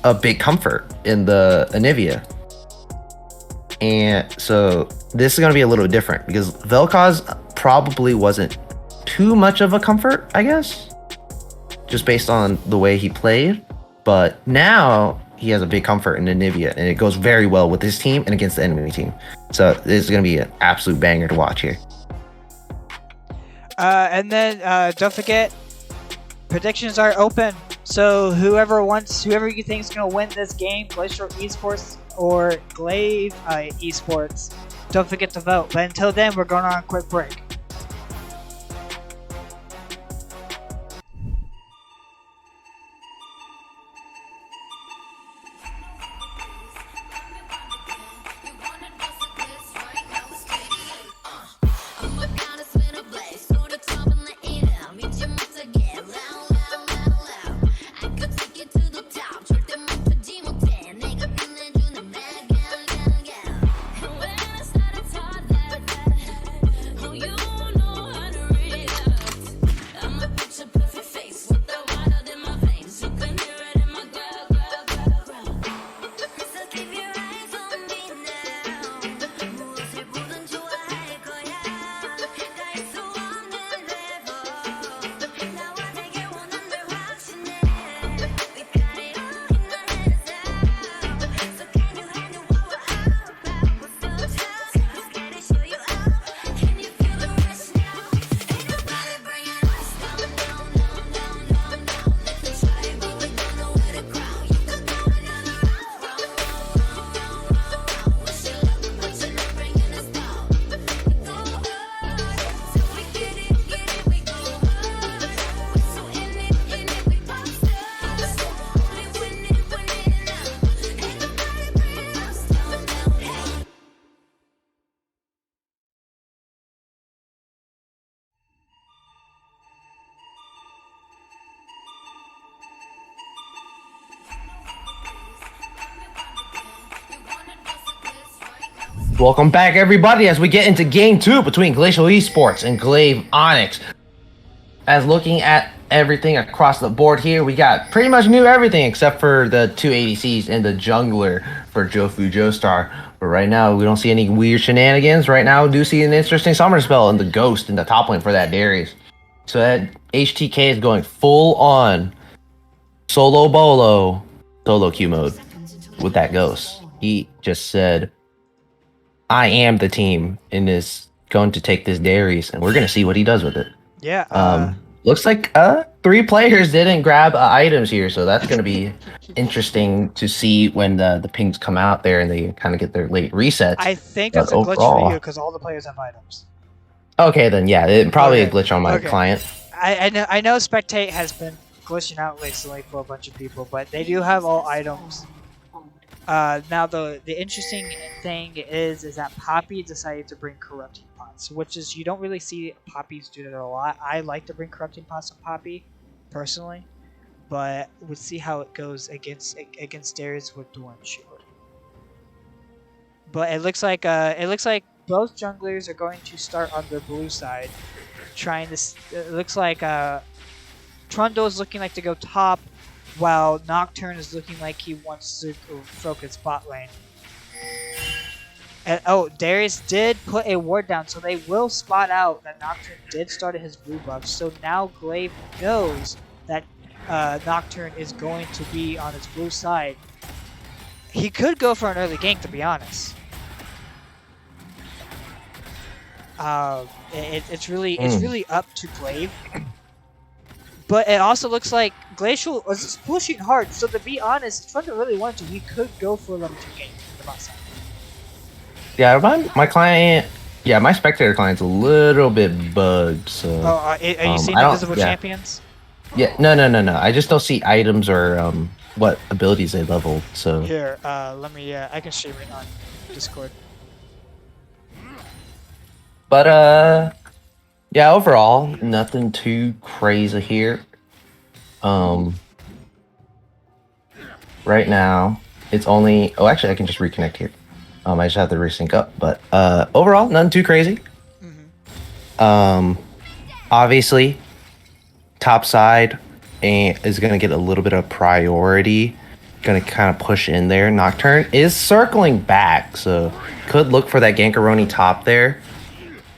Speaker 1: a big comfort in the Anivia. And so this is going to be a little different because Vel'Koz probably wasn't too much of a comfort, I guess, just based on the way he played. But now he has a big comfort in Anivia, and it goes very well with his team and against the enemy team. So this is going to be an absolute banger to watch here.
Speaker 2: And then don't forget, predictions are open. So whoever you think is gonna win this game, Glacial Esports or GLV Esports, don't forget to vote. But until then, we're going on a quick break.
Speaker 1: Welcome back, everybody, as we get into Game 2 between Glacial Esports and GLV Onyx. As looking at everything across the board here, we got pretty much new everything except for the two ADCs and the jungler for Jofu Joestar. But right now, we don't see any weird shenanigans. Right now, we do see an interesting summer spell and the Ghost in the top lane for that Darius. So that HTK is going full on solo bolo, solo Q mode with that Ghost. He just said, I am the team and is going to take this Darius, and we're going to see what he does with it.
Speaker 2: Yeah.
Speaker 1: Looks like 3 players didn't grab items here, so that's going to be interesting to see when the pings come out there and they kind of get their late resets.
Speaker 2: I think that's a glitch for you because all the players have items.
Speaker 1: Okay, then yeah, probably a glitch on my client.
Speaker 2: I know Spectate has been glitching out recently for a bunch of people, but they do have all items. Now the interesting thing is that Poppy decided to bring corrupting pots, which is you don't really see Poppies do that a lot. I like to bring corrupting pots with Poppy, personally, but we'll see how it goes against Darius with Dorn Shield. But it looks like both junglers are going to start on the blue side, trying to. It looks like Trundle is looking like to go top, while Nocturne is looking like he wants to focus bot lane. And, oh, Darius did put a ward down, so they will spot out that Nocturne did start at his blue buff. So now GLV knows that Nocturne is going to be on his blue side. He could go for an early gank, to be honest. It's really up to GLV. But it also looks like Glacial was pushing hard, so to be honest, if Trundle really wanted to, he could go for a level 2 game on the bot side.
Speaker 1: Yeah, my client, my spectator client's a little bit bugged, so...
Speaker 2: Oh, are you seeing invisible champions?
Speaker 1: Yeah, no. I just don't see items or what abilities they leveled, so...
Speaker 2: Here, let me, I can stream it on Discord.
Speaker 1: But, yeah, overall, nothing too crazy here. Right now, it's only... Oh, actually, I can just reconnect here. I just have to resync up. But, overall, nothing too crazy. Obviously, top side is going to get a little bit of priority gonna kind of push in there. Nocturne is circling back, so could look for that Gankaroni top there.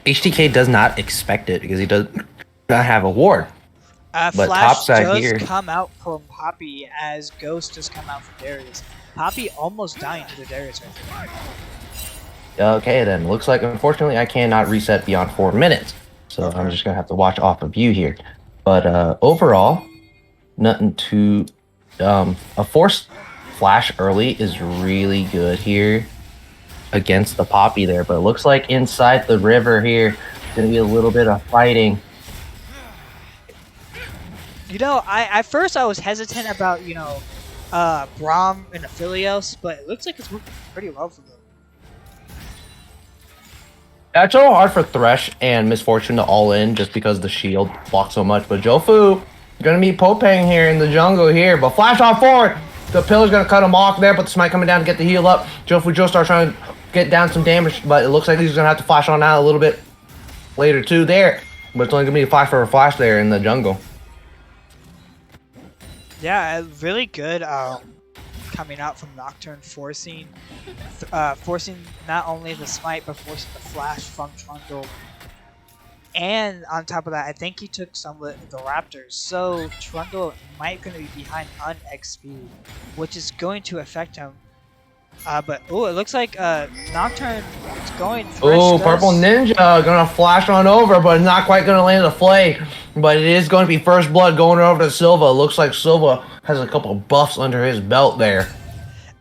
Speaker 1: HTK does not expect it because he does not have a ward. But top
Speaker 2: Flash
Speaker 1: side
Speaker 2: does
Speaker 1: here,
Speaker 2: come out from Poppy as Ghost does come out from Darius. Poppy almost dying to the Darius right there.
Speaker 1: okay then. Looks like unfortunately I cannot reset beyond 4 minutes. So I'm just gonna have to watch off of you here. But overall, nothing too a forced flash early is really good here against the Poppy there, but it looks like inside the river here gonna be a little bit of fighting.
Speaker 2: You know, at first I was hesitant about, you know, Braum and Aphelios, but it looks like it's working pretty well for them.
Speaker 1: It's a little hard for Thresh and Misfortune to all in just because the shield blocks so much, but Jofu gonna meet Popang here in the jungle here, but flash on forward! The pillar's gonna cut him off there, but the smite coming down to get the heal up. Jofu Joestar trying to get down some damage, but it looks like he's gonna have to flash on out a little bit later too there. But it's only gonna be a flash for a flash there in the jungle.
Speaker 2: Yeah, really good coming out from Nocturne, forcing not only the smite but forcing the flash from Trundle. And on top of that, I think he took some of the Raptors, so Trundle might going to be behind on XP, which is going to affect him. But oh, it looks like Nocturne is going.
Speaker 1: Oh, Purple Ninja gonna flash on over, but not quite gonna land a flay. But it is going to be first blood going over to Silva. Looks like Silva has a couple of buffs under his belt there.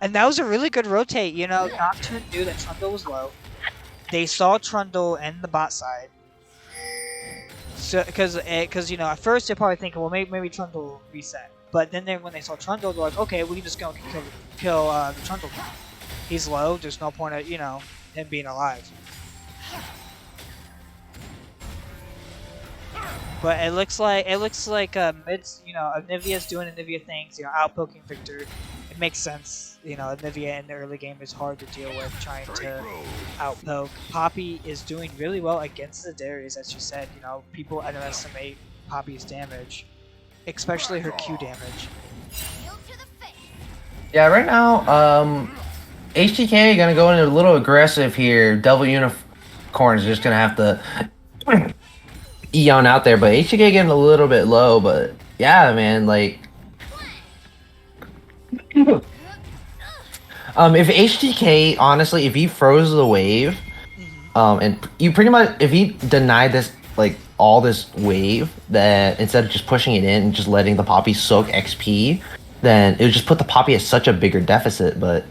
Speaker 2: And that was a really good rotate. You know, Nocturne knew that Trundle was low. They saw Trundle and the bot side. So, because you know, at first they're probably thinking, well, maybe Trundle will reset. But then when they saw Trundle, they're like, okay, we can just go kill the Trundle. He's low. There's no point of, you know, him being alive. But it looks like mid, you know, Anivia's doing Anivia things, you know, outpoking Victor. It makes sense. You know, Anivia in the early game is hard to deal with, trying to outpoke. Poppy is doing really well against the Darius, as you said. You know, people underestimate Poppy's damage, especially her Q damage.
Speaker 1: Yeah, right now, HTK gonna go in a little aggressive here. Devil Unicorn is just gonna have to Eon out there, but HTK getting a little bit low. But yeah, man, like if HTK honestly, if he froze the wave, and you pretty much if he denied this like all this wave, that instead of just pushing it in and just letting the Poppy soak XP, then it would just put the Poppy at such a bigger deficit. But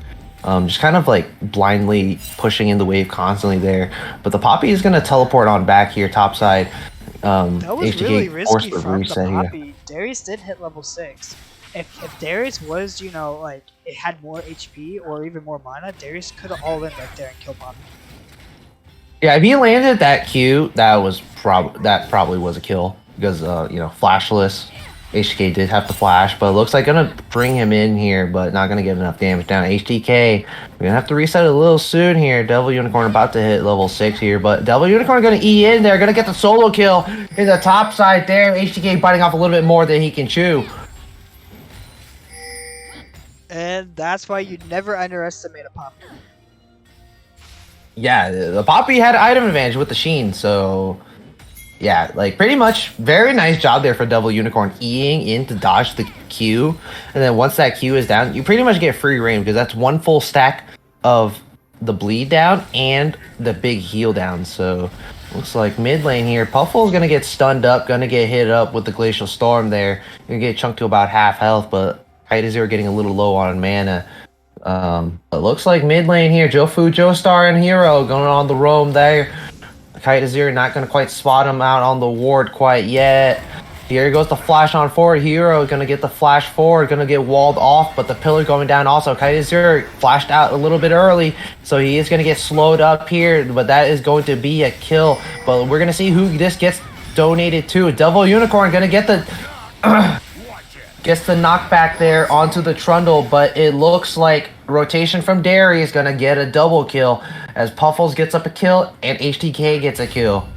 Speaker 1: just kind of like blindly pushing in the wave constantly there. But the Poppy is gonna teleport on back here topside.
Speaker 2: That was
Speaker 1: HTK
Speaker 2: really risky from the
Speaker 1: reset
Speaker 2: Poppy.
Speaker 1: here.
Speaker 2: Darius did hit level 6. If Darius was, you know, like, it had more HP or even more mana, Darius could have all in right there and killed Poppy.
Speaker 1: Yeah, if he landed that Q, that probably was a kill because you know, flashless. HTK did have to flash, but it looks like gonna bring him in here, but not gonna get enough damage down. HTK, we're gonna have to reset a little soon here. Devil Unicorn about to hit level 6 here, but Devil Unicorn gonna E in there, gonna get the solo kill in the top side there. HTK biting off a little bit more than he can chew.
Speaker 2: And that's why you never underestimate a Poppy.
Speaker 1: Yeah, the Poppy had item advantage with the Sheen, so yeah, like pretty much very nice job there for Devil Unicorn Eing in to dodge the Q. And then once that Q is down, you pretty much get free reign because that's one full stack of the bleed down and the big heal down. So looks like mid lane here, Puffle's gonna get stunned up, gonna get hit up with the Glacial Storm there. Gonna get chunked to about half health, but Kaidazir getting a little low on mana. But looks like mid lane here, Jofu, Joestar, and Hero going on the roam there. Kaidazir not going to quite spot him out on the ward quite yet. Here goes the flash on forward. Hero going to get the flash forward, going to get walled off, but the pillar going down also. Kaidazir flashed out a little bit early, so he is going to get slowed up here, but that is going to be a kill. But we're going to see who this gets donated to. Devil Unicorn going to get the... Gets the knockback there onto the Trundle, but it looks like rotation from Darius is going to get a double kill as Puffles gets up a kill and HTK gets a kill.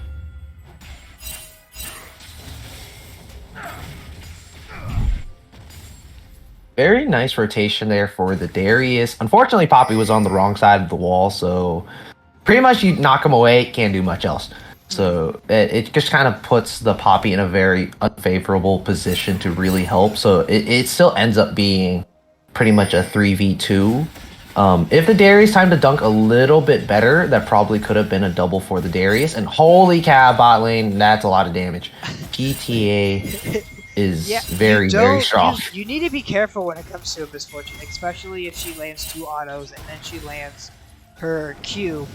Speaker 1: Very nice rotation there for the Darius. Unfortunately, Poppy was on the wrong side of the wall, so pretty much you knock him away, can't do much else. So it just kind of puts the Poppy in a very unfavorable position to really help. So it still ends up being pretty much a 3v2. If the Darius timed to dunk a little bit better, that probably could have been a double for the Darius. And holy cow, bot lane, that's a lot of damage. GTA
Speaker 2: Yeah,
Speaker 1: is
Speaker 2: you
Speaker 1: very, very
Speaker 2: don't.
Speaker 1: strong.
Speaker 2: You need to be careful when it comes to a misfortune, especially if she lands 2 autos and then she lands her Q,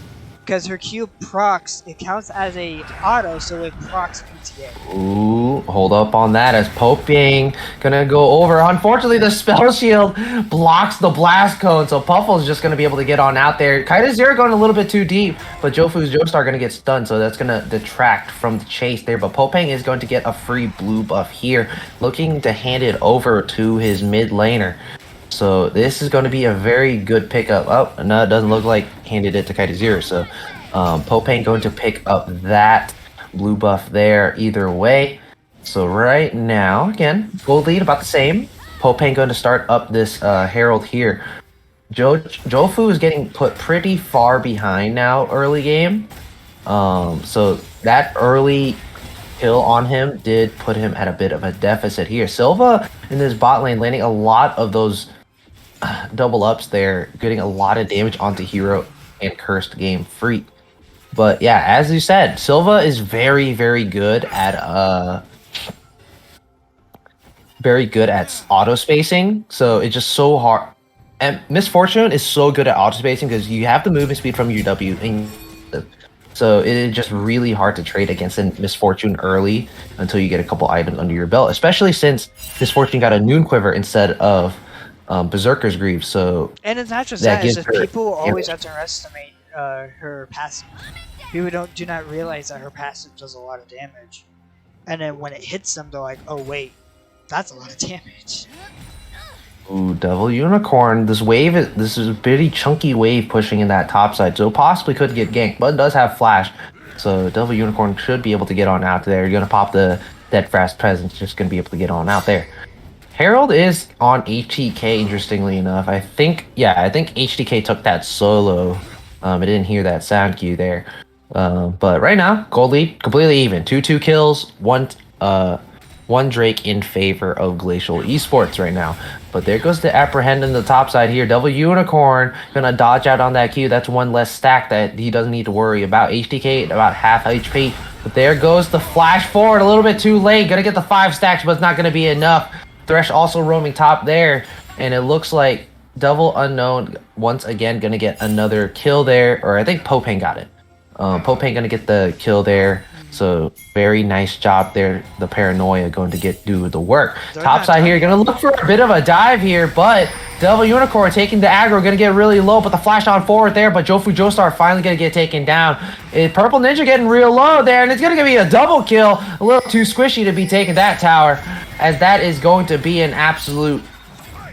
Speaker 2: because her Q procs. It counts as a auto, so it procs PTA.
Speaker 1: Ooh, hold up on that as Poping gonna go over. Unfortunately, the spell shield blocks the blast cone, so Puffle's just gonna be able to get on out there. Kaida Zero going a little bit too deep, but Jofu's Joestar gonna get stunned, so that's gonna detract from the chase there. But Popeng is going to get a free blue buff here, looking to hand it over to his mid laner. So this is going to be a very good pickup. Oh, no, it doesn't look like handed it to Kaita Zero. So Popeng going to pick up that blue buff there either way. So right now, again, gold lead about the same. Popeng going to start up this Herald here. Jofu is getting put pretty far behind now early game. So that early kill on him did put him at a bit of a deficit here. Silva in this bot lane landing a lot of those double ups there, getting a lot of damage onto Hero and Cursed Game Freak. But yeah, as you said, Silva is very, very good at auto spacing. So it's just so hard. And Misfortune is so good at auto spacing because you have the movement speed from your W, and so it is just really hard to trade against Misfortune early until you get a couple items under your belt. Especially since Misfortune got a Noon Quiver instead of Berserker's Greaves. So
Speaker 2: And it's not just
Speaker 1: that
Speaker 2: that; it's
Speaker 1: gives
Speaker 2: just
Speaker 1: her
Speaker 2: people always
Speaker 1: damage.
Speaker 2: underestimate her passive. People do not realize that her passive does a lot of damage, and then when it hits them, they're like, "Oh wait, that's a lot of damage."
Speaker 1: Ooh, Devil Unicorn. This is a pretty chunky wave pushing in that top side, so it possibly could get ganked, but it does have flash. So Devil Unicorn should be able to get on out there. You're gonna pop the Dead Fast Presence, just gonna be able to get on out there. Herald is on HTK, interestingly enough. I think HTK took that solo. I didn't hear that sound cue there. But right now, gold lead completely even. 2-2 kills, one Drake in favor of Glacial Esports right now. But there goes the apprehend in the top side here. Devil Unicorn gonna dodge out on that Q. That's one less stack that he doesn't need to worry about. HTK at about half HP. But there goes the flash forward a little bit too late. Gonna get the 5 stacks, but it's not gonna be enough. Thresh also roaming top there. And it looks like Devil Unknown once again gonna get another kill there. Or I think Popeng got it. Popeng gonna get the kill there. So very nice job there. The Paranoia going to do the work.
Speaker 2: They're
Speaker 1: Top
Speaker 2: not
Speaker 1: side
Speaker 2: done
Speaker 1: here,
Speaker 2: yet.
Speaker 1: gonna look for a bit of a dive here, but Devil Unicorn taking the aggro, gonna get really low, but the flash on forward there, but Jofu Joestar finally gonna get taken down. Purple Ninja getting real low there, and it's gonna be a double kill. A little too squishy to be taking that tower, as that is going to be an absolute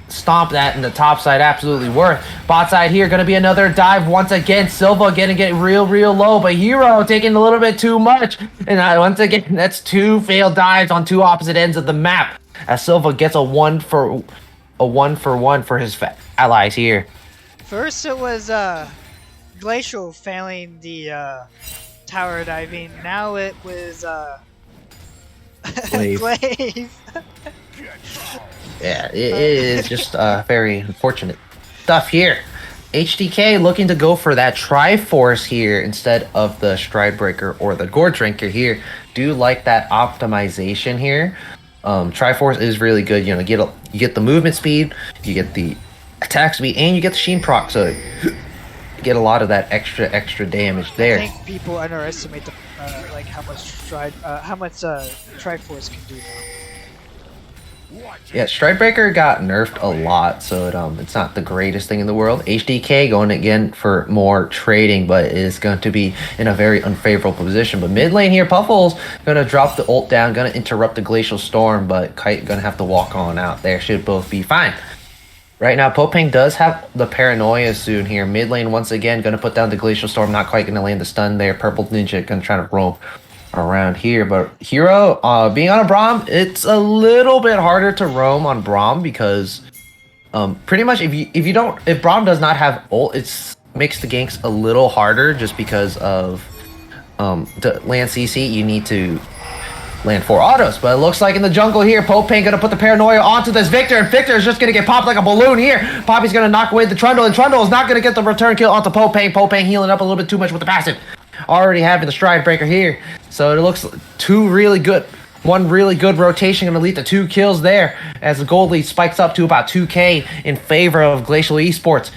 Speaker 1: stomp that in the top side, absolutely worth. Bot side here, gonna be another dive once again. Silva gonna get real low, but Hero taking a little bit too much. And once again, that's 2 failed dives on 2 opposite ends of the map. As Silva gets a one for one for his allies here.
Speaker 2: First, it was Glacial failing the tower diving. Now it was
Speaker 1: Glaive.
Speaker 2: Glaive.
Speaker 1: Yeah, it is just very unfortunate stuff here. HDK looking to go for that Triforce here instead of the Stride Breaker or the Gore Drinker here. Do like that optimization here. Triforce is really good. You know, you get the movement speed, you get the attack speed, and you get the Sheen proc. So you get a lot of that extra damage there.
Speaker 2: I think people underestimate the like how much Triforce can do now.
Speaker 1: Yeah, Stridebreaker got nerfed a lot, so it's not the greatest thing in the world. HDK going again for more trading, but is going to be in a very unfavorable position. But mid lane here, Puffle's gonna drop the ult down, gonna interrupt the Glacial Storm, but Kite gonna have to walk on out there. Should both be fine. Right now, Popeng does have the Paranoia soon here. Mid lane once again, gonna put down the Glacial Storm, not quite gonna land the stun there. Purple Ninja gonna try to roam around here, but Hero being on a Braum, it's a little bit harder to roam on Braum because Pretty much if Braum does not have ult, it makes the ganks a little harder just because of to land CC you need to land 4 autos. But it looks like in the jungle here, Popane gonna put the paranoia onto this Victor, and Victor is just gonna get popped like a balloon here. Poppy's gonna knock away the Trundle, and Trundle is not gonna get the return kill onto Popane. Popane healing up a little bit too much with the passive. Already having the stride breaker here. So it looks one really good rotation gonna lead to 2 kills there as the gold lead spikes up to about 2K in favor of Glacial Esports.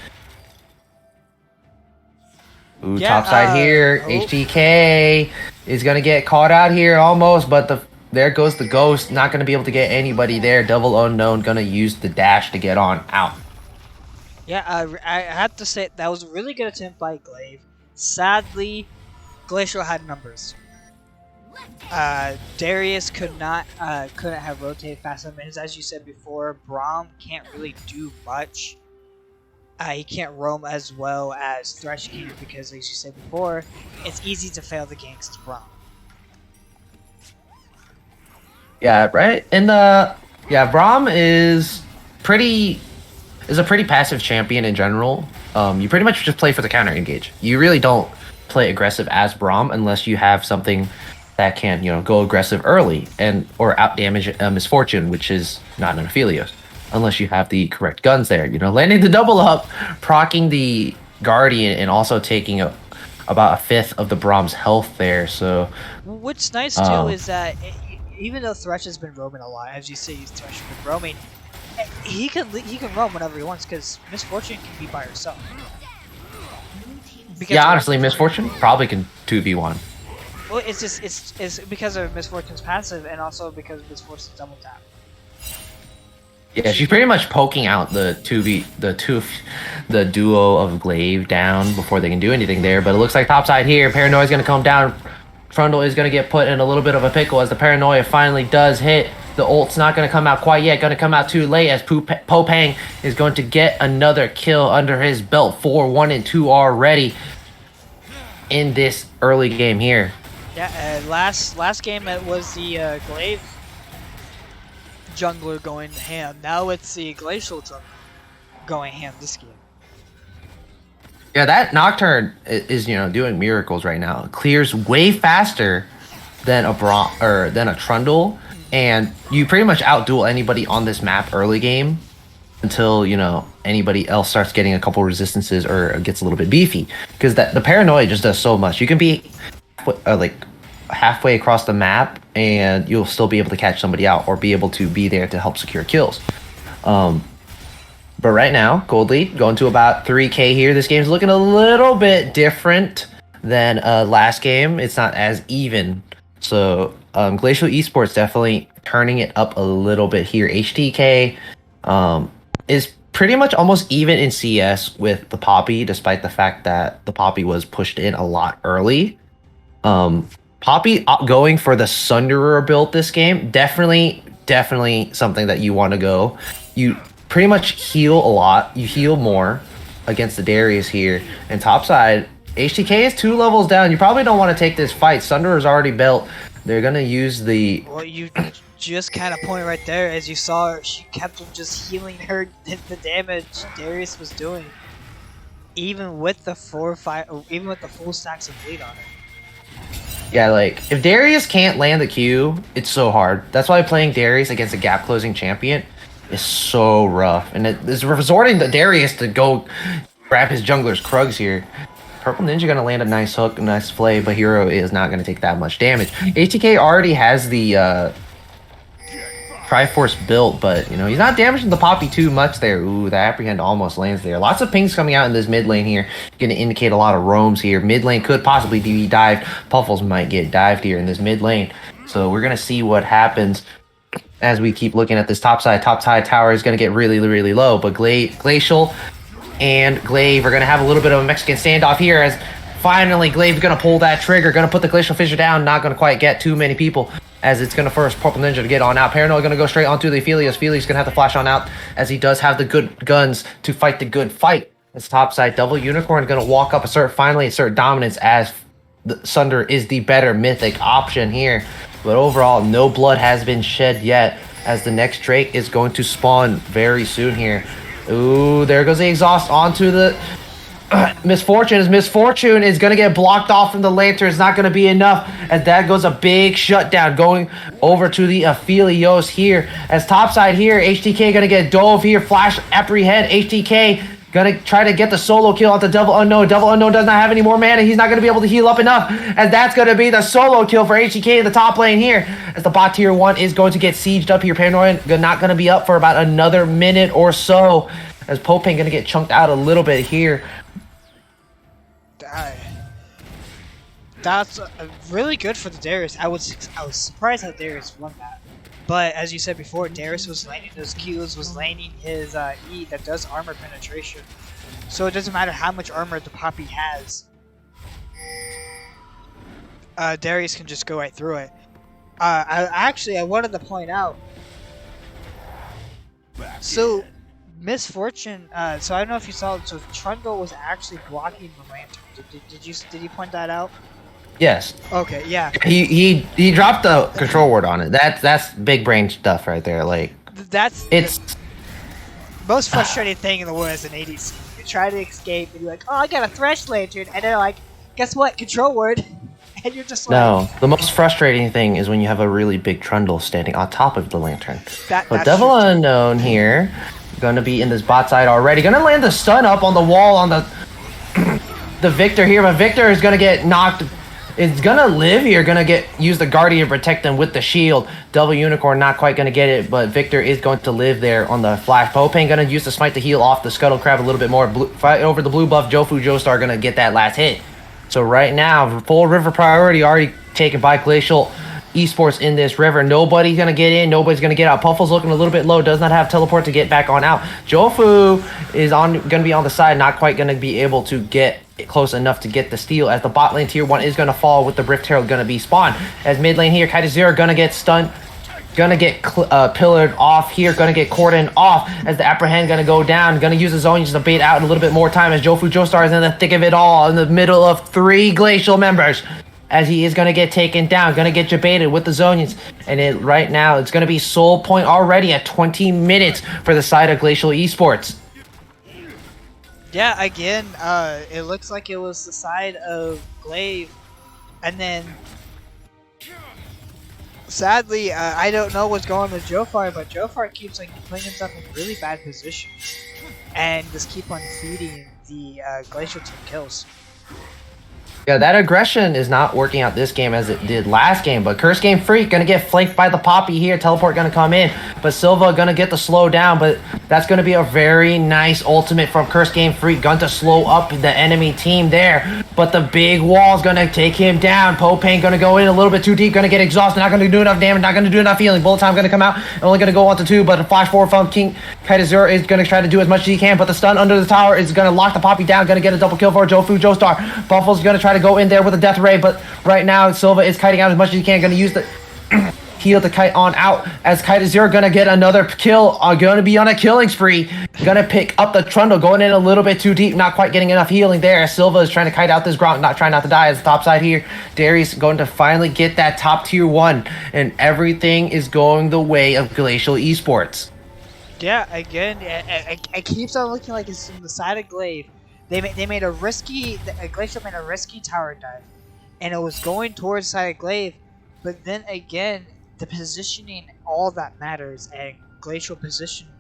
Speaker 1: Ooh,
Speaker 2: Yeah,
Speaker 1: top side here. HTK is gonna get caught out here almost, but there goes the ghost. Not gonna be able to get anybody there. Double unknown gonna use the dash to get on out.
Speaker 2: Yeah, I have to say that was a really good attempt by Glaive. Sadly, Glacial had numbers. Darius couldn't have rotated fast enough. As you said before, Braum can't really do much. He can't roam as well as Thresh can because, as you said before, it's easy to fail the ganks to Braum.
Speaker 1: Yeah, right. And Braum is a pretty passive champion in general. You pretty much just play for the counter engage. You really don't play aggressive as Braum unless you have something that can, go aggressive early or out damage Misfortune, which is not an Aphelios, unless you have the correct guns there. Landing the double up, proccing the Guardian, and also taking about a fifth of the Braum's health there. So,
Speaker 2: what's nice too is that even though Thresh has been roaming a lot, as you say, Thresh has been roaming, he can roam whenever he wants because Misfortune can be by herself.
Speaker 1: Honestly, Misfortune probably can 2v1.
Speaker 2: Well, it's because of Misfortune's passive and also because of Misfortune's double tap.
Speaker 1: Yeah, she's pretty much poking out the duo of Glaive down before they can do anything there. But it looks like topside here, Paranoia's gonna come down. Trundle is gonna get put in a little bit of a pickle as the Paranoia finally does hit. The ult's not gonna come out quite yet, gonna come out too late as Popang is going to get another kill under his belt. 4-1 and 2 already in this early game here.
Speaker 2: Yeah, last game it was the Glaive jungler going ham. Now it's the Glacial jungler going ham this game.
Speaker 1: Yeah, that Nocturne is doing miracles right now. It clears way faster than a Trundle, and you pretty much outduel anybody on this map early game until anybody else starts getting a couple resistances or gets a little bit beefy, because the Paranoia just does so much. You can be like halfway across the map and you'll still be able to catch somebody out or be able to be there to help secure kills. But right now, gold lead going to about 3K here. This game's looking a little bit different than last game. It's not as even. So Glacial Esports definitely turning it up a little bit here. HTK is pretty much almost even in CS with the Poppy, despite the fact that the Poppy was pushed in a lot early. Poppy going for the Sunderer build this game, definitely something that you want to go. You pretty much heal a lot. You heal more against the Darius here. And topside, HTK is 2 levels down. You probably don't want to take this fight. Sunderer's already built. They're going to use the...
Speaker 2: Well, you just kind of point right there. As you saw her, she kept on just healing her the damage Darius was doing. Even with the full stacks of bleed on her.
Speaker 1: Yeah, like, if Darius can't land the Q, it's so hard. That's why playing Darius against a gap-closing champion is so rough. And it is resorting to Darius to go grab his jungler's Krugs here. Purple Ninja gonna land a nice hook, a nice flay, but Hero is not gonna take that much damage. HTK already has the Triforce built, but he's not damaging the Poppy too much there. Ooh, the Apprehend almost lands there. Lots of pings coming out in this mid lane here. Gonna indicate a lot of roams here. Mid lane could possibly be dived. Puffles might get dived here in this mid lane. So we're gonna see what happens as we keep looking at this top side. Top side tower is gonna get really, really low, but Glacial and Glaive are gonna have a little bit of a Mexican standoff here as finally Glaive's gonna pull that trigger, gonna put the Glacial Fissure down, not gonna quite get too many people as it's gonna force Purple Ninja to get on out. Paranoid gonna go straight onto the Aphelios. Aphelios gonna have to flash on out as he does have the good guns to fight the good fight. This topside double Unicorn gonna walk up, assert dominance as the Sunder is the better mythic option here. But overall, no blood has been shed yet as the next Drake is going to spawn very soon here. Ooh, there goes the exhaust onto the Misfortune. Misfortune is going to get blocked off from the Lantern. It's not going to be enough as that goes a big shutdown going over to the Aphelios here. As topside here, HTK going to get dove here. Flash apprehend. HTK going to try to get the solo kill onto Devil Unknown. Devil Unknown does not have any more mana. He's not going to be able to heal up enough. And that's going to be the solo kill for HTK in the top lane here. As the bot tier 1 is going to get sieged up here. Paranoid not going to be up for about another minute or so. As Popane going to get chunked out a little bit here.
Speaker 2: That's really good for the Darius. I was surprised how Darius won that. But as you said before, Darius was landing those Qs, was landing his E that does armor penetration. So it doesn't matter how much armor the Poppy has. Darius can just go right through it. I wanted to point out. So Misfortune. So I don't know if you saw it. So Trundle was actually blocking the Lantern. Did you point that out?
Speaker 1: Yes.
Speaker 2: Okay. Yeah.
Speaker 1: He dropped the control word on it. That's big brain stuff right there. Like it's
Speaker 2: the most frustrating thing in the world as an ADC. You try to escape and you're like, oh, I got a Thresh Lantern, and they're like, guess what? Control word, and you're just like. No,
Speaker 1: the most frustrating thing is when you have a really big Trundle standing on top of the Lantern. But Devil Unknown here, gonna be in this bot side already. Gonna land the stun up on the wall on the the Victor here, but Victor is gonna get knocked. It's gonna live here, gonna use the Guardian to protect them with the shield. Devil Unicorn not quite gonna get it, but Victor is going to live there on the flash. Popane gonna use the smite to heal off the Scuttle Crab a little bit more. Fight over the blue buff. Jofu Joestar gonna get that last hit. So right now, full river priority already taken by Glacial Esports in this river. Nobody's gonna get in, nobody's gonna get out. Puffle's looking a little bit low, does not have teleport to get back on out. Jofu is gonna be on the side, not quite gonna be able to get close enough to get the steal, as the bot lane tier 1 is gonna fall with the Rift Herald gonna be spawned. As mid lane here, Kaitazira gonna get stunned, gonna get pillared off here, gonna get cordoned off as the apprehend gonna go down, gonna use his own to bait out a little bit more time as Jofu Joestar is in the thick of it all, in the middle of 3 Glacial members. As he is going to get taken down, going to get debated with the Zonians. And right now, it's going to be soul point already at 20 minutes for the side of Glacial Esports.
Speaker 2: Yeah, again, it looks like it was the side of Glaive. And then, sadly, I don't know what's going on with Jofar, but Jofar keeps like putting himself in really bad positions. And just keep on feeding the Glacial team kills.
Speaker 1: Yeah, that aggression is not working out this game as it did last game, but Curse Game Freak gonna get flanked by the Poppy here. Teleport gonna come in, but Silva gonna get the slow down, but that's gonna be a very nice ultimate from Curse Game Freak. Going to slow up the enemy team there, but the big wall's gonna take him down. Popane gonna go in a little bit too deep, gonna get exhausted, not gonna do enough damage, not gonna do enough healing. Bullet time gonna come out, only gonna go on to 2, but a flash forward from King Kaitazura is gonna try to do as much as he can, but the stun under the tower is gonna lock the Poppy down, gonna get a double kill for Jofu Joestar. Buffalo's gonna try to go in there with a death ray, but right now Silva is kiting out as much as he can, gonna use the heal to kite on out as Kaitazura gonna get another kill, gonna be on a killing spree, gonna pick up the Trundle, going in a little bit too deep, not quite getting enough healing there. Silva is trying to kite out this ground, trying not to die as the top side here. Darius going to finally get that top tier 1, and everything is going the way of Glacial Esports.
Speaker 2: Yeah, again, it keeps on looking like it's from the side of Glaive. They made a risky, Glacial made a risky tower dive, and it was going towards the side of Glaive, but then again, the positioning, all that matters, and Glacial positioned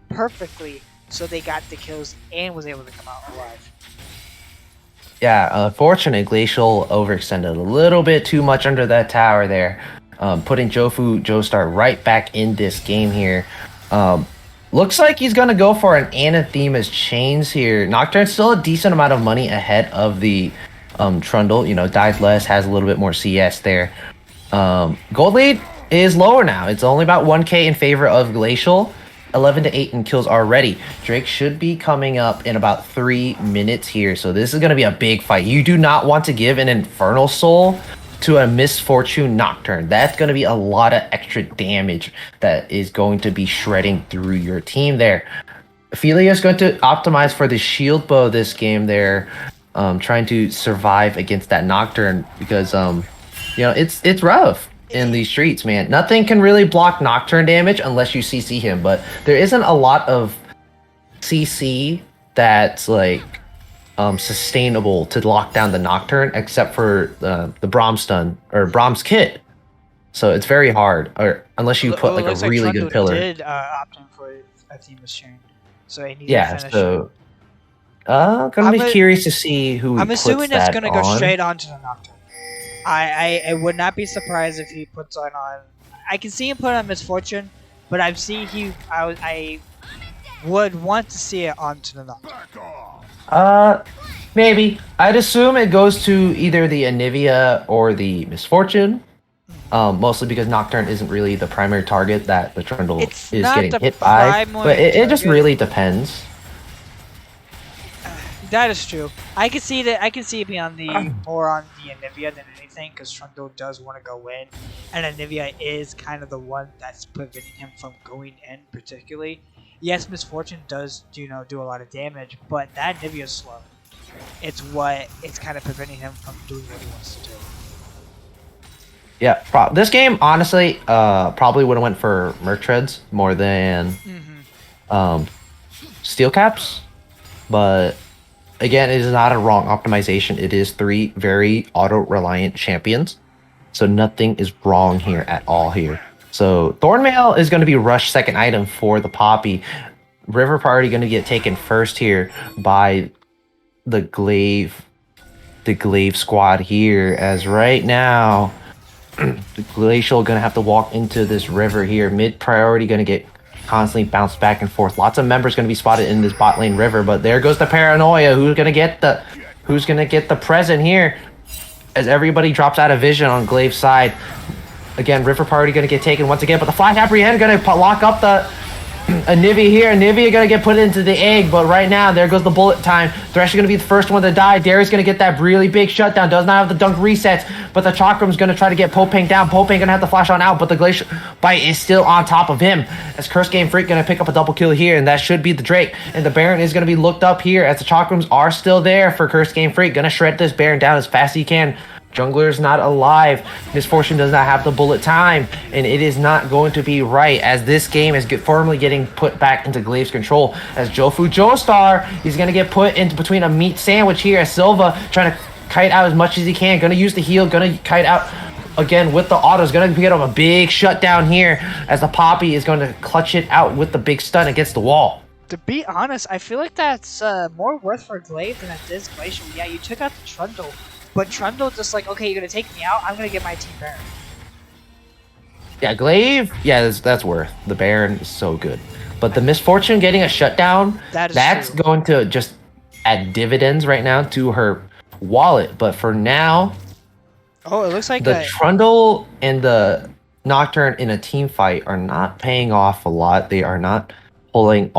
Speaker 2: perfectly, so they got the kills and was able to come out alive.
Speaker 1: Yeah, unfortunately, Glacial overextended a little bit too much under that tower there, putting Jofu Joestar right back in this game here. Looks like he's going to go for an Anathema's Chains here. Nocturne's still a decent amount of money ahead of the Trundle. You know, dies less, has a little bit more CS there. Gold lead is lower now. It's only about 1k in favor of Glacial. 11-8 in kills already. Drake should be coming up in about 3 minutes here. So this is going to be a big fight. You do not want to give an Infernal Soul to a Misfortune Nocturne. That's going to be a lot of extra damage that is going to be shredding through your team there. Ophelia is going to optimize for the shield bow this game there, trying to survive against that Nocturne because, you know, it's rough in these streets, man. Nothing can really block Nocturne damage unless you CC him, but there isn't a lot of CC that's like sustainable to lock down the Nocturne, except for the Braum stun or Braum's kit. So it's very hard, or unless you put
Speaker 2: Oh, it
Speaker 1: like a
Speaker 2: looks like
Speaker 1: really good
Speaker 2: Trundle
Speaker 1: pillar.
Speaker 2: did opt in for a team chain, so he needed to
Speaker 1: Yeah,
Speaker 2: finish it.
Speaker 1: so gonna
Speaker 2: I'm
Speaker 1: be
Speaker 2: a,
Speaker 1: curious to see who he
Speaker 2: I'm
Speaker 1: puts
Speaker 2: assuming it's
Speaker 1: that
Speaker 2: gonna go
Speaker 1: on.
Speaker 2: straight onto the Nocturne. I would not be surprised if he puts on. I can see him put on Misfortune, but I would want to see it onto the Nocturne.
Speaker 1: Uh, maybe. I'd assume it goes to either the Anivia or the Misfortune. Mostly because Nocturne isn't really the primary target that the Trundle
Speaker 2: It's
Speaker 1: is
Speaker 2: not
Speaker 1: getting
Speaker 2: the
Speaker 1: hit by, but
Speaker 2: primary
Speaker 1: it just
Speaker 2: target.
Speaker 1: really depends.
Speaker 2: That is true. I can see that. I can see it being on the more on the Anivia than anything, because Trundle does want to go in, and Anivia is kind of the one that's preventing him from going in, particularly. Yes, Misfortune does do a lot of damage, but that Anivia is slow. It's kind of preventing him from doing what he wants to do.
Speaker 1: Yeah, this game honestly, probably would have went for Merc Treads more than um, Steel Caps, but again, it is not a wrong optimization. It is 3 very auto-reliant champions, so nothing is wrong here at all here. So Thornmail is going to be rush second item for the Poppy. River Party going to get taken first here by the Glaive squad here, as right now the Glacial gonna have to walk into this river here. Mid priority gonna get constantly bounced back and forth. Lots of members gonna be spotted in this bot lane river, but there goes the paranoia. Who's gonna get the present here? As everybody drops out of vision on Glaive's side. Again, River Party gonna get taken once again, but the Flash Apprehend gonna lock up the Anivia here. Anivia gonna get put into the egg, but right now, there goes the bullet time. Thresh is gonna be the first one to die. Darius gonna get that really big shutdown. Does not have the dunk resets, but the Chakram's gonna try to get Popang down. Popang gonna have to flash on out, but the Glacial Bite is still on top of him. As Curse Game Freak gonna pick up a double kill here, and that should be the Drake. And the Baron is gonna be looked up here, as the Chakrams are still there for Curse Game Freak. Gonna shred this Baron down as fast as he can. Jungler's not alive. Misfortune does not have the bullet time, and it is not going to be right, as this game is firmly getting put back into Glaive's control. As Jofu Joestar, he's going to get put into between a meat sandwich here, as Silva trying to kite out as much as he can. Going to use the heal, going to kite out again with the autos. Going to get him a big shutdown here, as the Poppy is going to clutch it out with the big stun against the wall.
Speaker 2: To be honest, I feel like that's more worth for Glaive than it is Glacial. Yeah, you took out the Trundle. But Trundle just like, okay, you're going to take me out, I'm going to get my team Baron.
Speaker 1: Yeah, Glaive, yeah, that's worth. The Baron is so good. But the Misfortune getting a shutdown, that's
Speaker 2: true.
Speaker 1: going to just add dividends right now to her wallet. But for now,
Speaker 2: oh, it looks like
Speaker 1: the Trundle and the Nocturne in a team fight are not paying off a lot. They are not pulling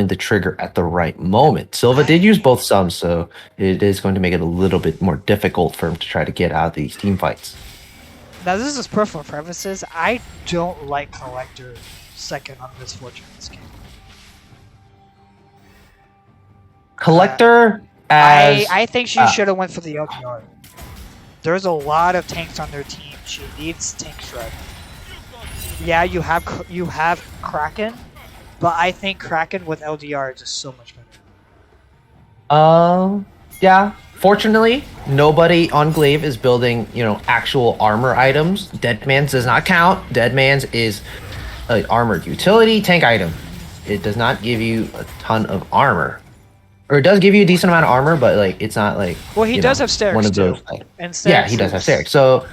Speaker 1: the trigger at the right moment. Silva did use both sums, so it is going to make it a little bit more difficult for him to try to get out of these team fights.
Speaker 2: Now, this is personal preferences. I don't like Collector second on Misfortune in this game.
Speaker 1: Collector,
Speaker 2: I think she should have went for the LTR. There's a lot of tanks on their team. She needs tank shred. Yeah, you have Kraken, but I think Kraken with LDR is just so much better.
Speaker 1: Yeah. Fortunately, nobody on Glaive is building, actual armor items. Deadman's does not count. Deadman's is an armored utility tank item. It does not give you a ton of armor. Or it does give you a decent amount of armor, but it's not like
Speaker 2: well, he does have Sterix
Speaker 1: one of those.
Speaker 2: too. And
Speaker 1: yeah, he does have Sterix. So,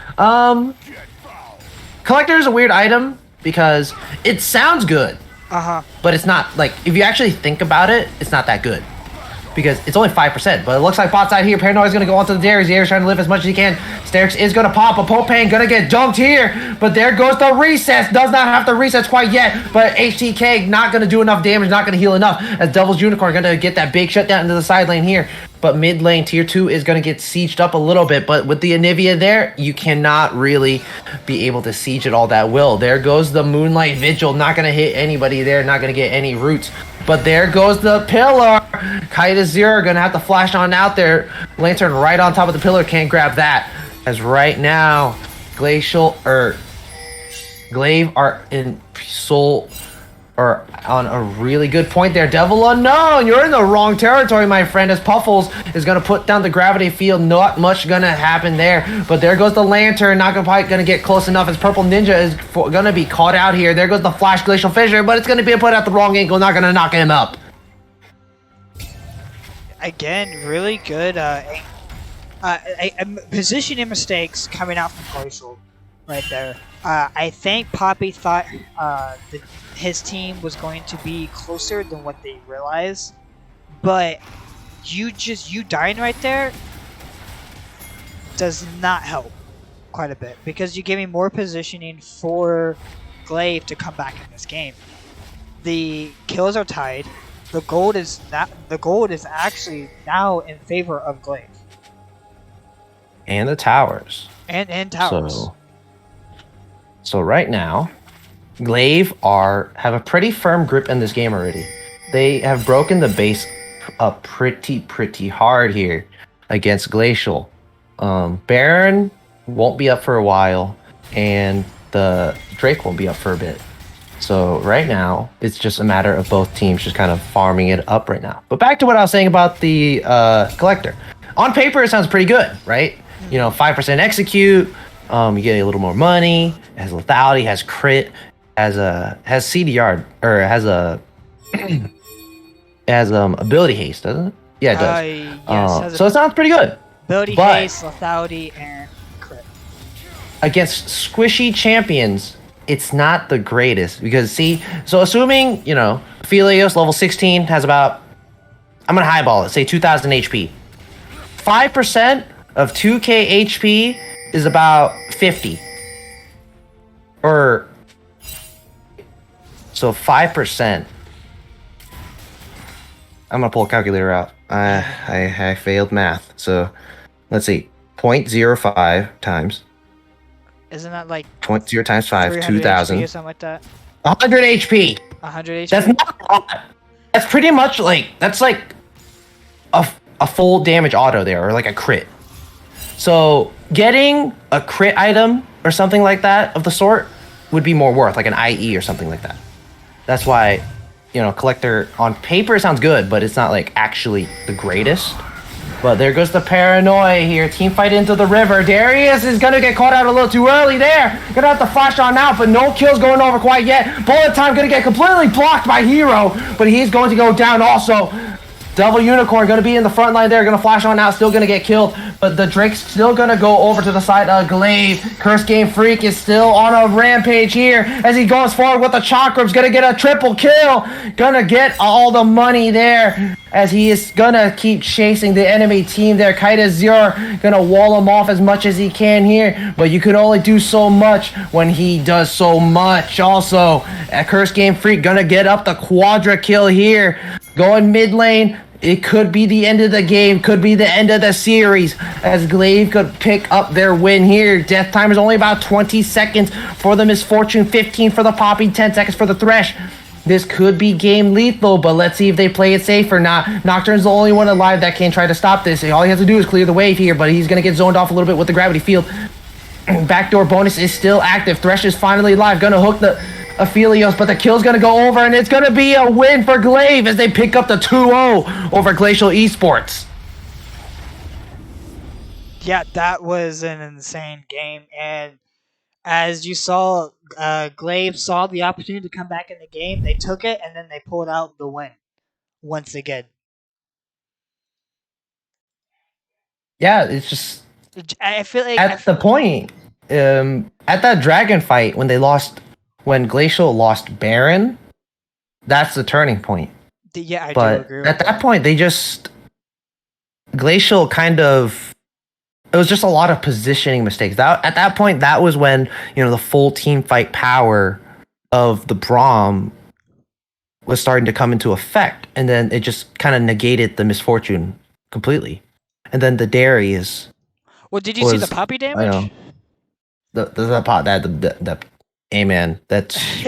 Speaker 1: Collector is a weird item because it sounds good. But it's not if you actually think about it, it's not that good. Because it's only 5%, but it looks like bot side here. Paranoia is going to go onto the Darius. Darius trying to live as much as he can. Sterix is going to pop. A Popang going to get dunked here. But there goes the resets. Does not have the resets quite yet. But HTK not going to do enough damage. Not going to heal enough. As Devil's Unicorn going to get that big shutdown into the side lane here. But mid lane, tier 2 is going to get sieged up a little bit. But with the Anivia there, you cannot really be able to siege it all that well. There goes the Moonlight Vigil. Not going to hit anybody there. Not going to get any roots. But there goes the pillar. Kite Zero gonna have to flash on out there. Lantern right on top of the pillar, can't grab that. As right now, Glaive are in or on a really good point there. Devil Unknown, you're in the wrong territory, my friend, as Puffles is going to put down the gravity field. Not much going to happen there, but there goes the Lantern. Not quite going to get close enough as Purple Ninja is going to be caught out here. There goes the Flash Glacial Fissure, but it's going to be put at the wrong angle. Not going to knock him up.
Speaker 2: Again, really good positioning mistakes coming out from Glacial right there. I think Poppy thought his team was going to be closer than what they realized, but you dying right there does not help quite a bit because you're giving more positioning for Glaive to come back in this game. The kills are tied. The gold is actually now in favor of Glaive.
Speaker 1: And the towers.
Speaker 2: And towers.
Speaker 1: So right now, Glaive have a pretty firm grip in this game already. They have broken the base up pretty hard here against Glacial. Baron won't be up for a while, and the Drake won't be up for a bit. So right now, it's just a matter of both teams just kind of farming it up right now. But back to what I was saying about the Collector. On paper, it sounds pretty good, right? 5% execute, you get a little more money, it has lethality, has crit, has CDR, or has ability haste, doesn't it? Yeah, it does.
Speaker 2: Yes,
Speaker 1: so it sounds pretty good.
Speaker 2: Ability haste, lethality, and crit.
Speaker 1: Against squishy champions, it's not the greatest because so assuming, Philios level 16 has about, I'm gonna highball it, say 2000 HP. 5% of 2k HP is about 50. So 5%. I'm gonna pull a calculator out. I failed math. So let's see. 0.05 times.
Speaker 2: Isn't that like
Speaker 1: 0.0 times 5, 2000.
Speaker 2: or something like that?
Speaker 1: 100 HP.
Speaker 2: 100 HP.
Speaker 1: That's not a lot. That's pretty much that's like a full damage auto there, or like a crit. So getting a crit item or something like that of the sort would be more worth, like an IE or something like that. That's why, Collector on paper sounds good, but it's not like actually the greatest. But there goes the Paranoia here. Team fight into the river. Darius is going to get caught out a little too early there. Going to have to flash on out, but no kills going over quite yet. Bullet time going to get completely blocked by Hero, but he's going to go down also. Double Unicorn going to be in the front line there. Going to flash on out. Still going to get killed. But the Drake's still going to go over to the side of Glaive. Curse Game Freak is still on a rampage here as he goes forward with the Chakrams. Going to get a triple kill. Going to get all the money there as he is going to keep chasing the enemy team there. Kaita Zero going to wall him off as much as he can here. But you can only do so much when he does so much. Also, a Curse Game Freak going to get up the quadra kill here. Going mid lane. It could be the end of the game, could be the end of the series, as Glaive could pick up their win here. Death time is only about 20 seconds for the Misfortune, 15 for the Poppy, 10 seconds for the Thresh. This could be game lethal, but let's see if they play it safe or not. Nocturne's the only one alive that can try to stop this. All he has to do is clear the wave here, but he's going to get zoned off a little bit with the gravity field. Backdoor bonus is still active. Thresh is finally alive, going to hook the Aphelios, but the kill's going to go over, and it's going to be a win for Glaive as they pick up the 2-0 over Glacial Esports.
Speaker 2: Yeah, that was an insane game, and as you saw, Glaive saw the opportunity to come back in the game. They took it, and then they pulled out the win once again.
Speaker 1: Yeah, it's just...
Speaker 2: I feel like...
Speaker 1: At the point, at that Dragon fight, when Glacial lost Baron, that's the turning point.
Speaker 2: Yeah, I
Speaker 1: do
Speaker 2: agree with
Speaker 1: at that point, Glacial kind of... It was just a lot of positioning mistakes. At that point, that was when, the full team fight power of the Braum was starting to come into effect. And then it just kind of negated the Misfortune completely. And then the Darius...
Speaker 2: Well, did you see the Poppy damage?
Speaker 1: Hey man, that's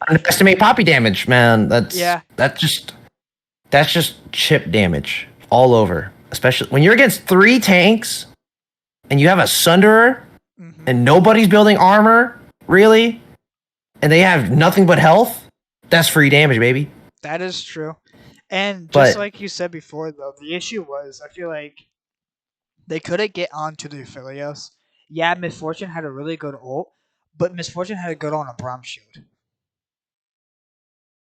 Speaker 1: underestimate Poppy damage, man. That's just chip damage all over. Especially when you're against 3 tanks and you have a Sunderer and nobody's building armor, really, and they have nothing but health. That's free damage, baby.
Speaker 2: That is true. And just
Speaker 1: But
Speaker 2: like you said before, though, the issue was I feel like they couldn't get onto the Aphelios. Yeah, Misfortune had a really good ult, but Misfortune had a good ult on a Braum shield.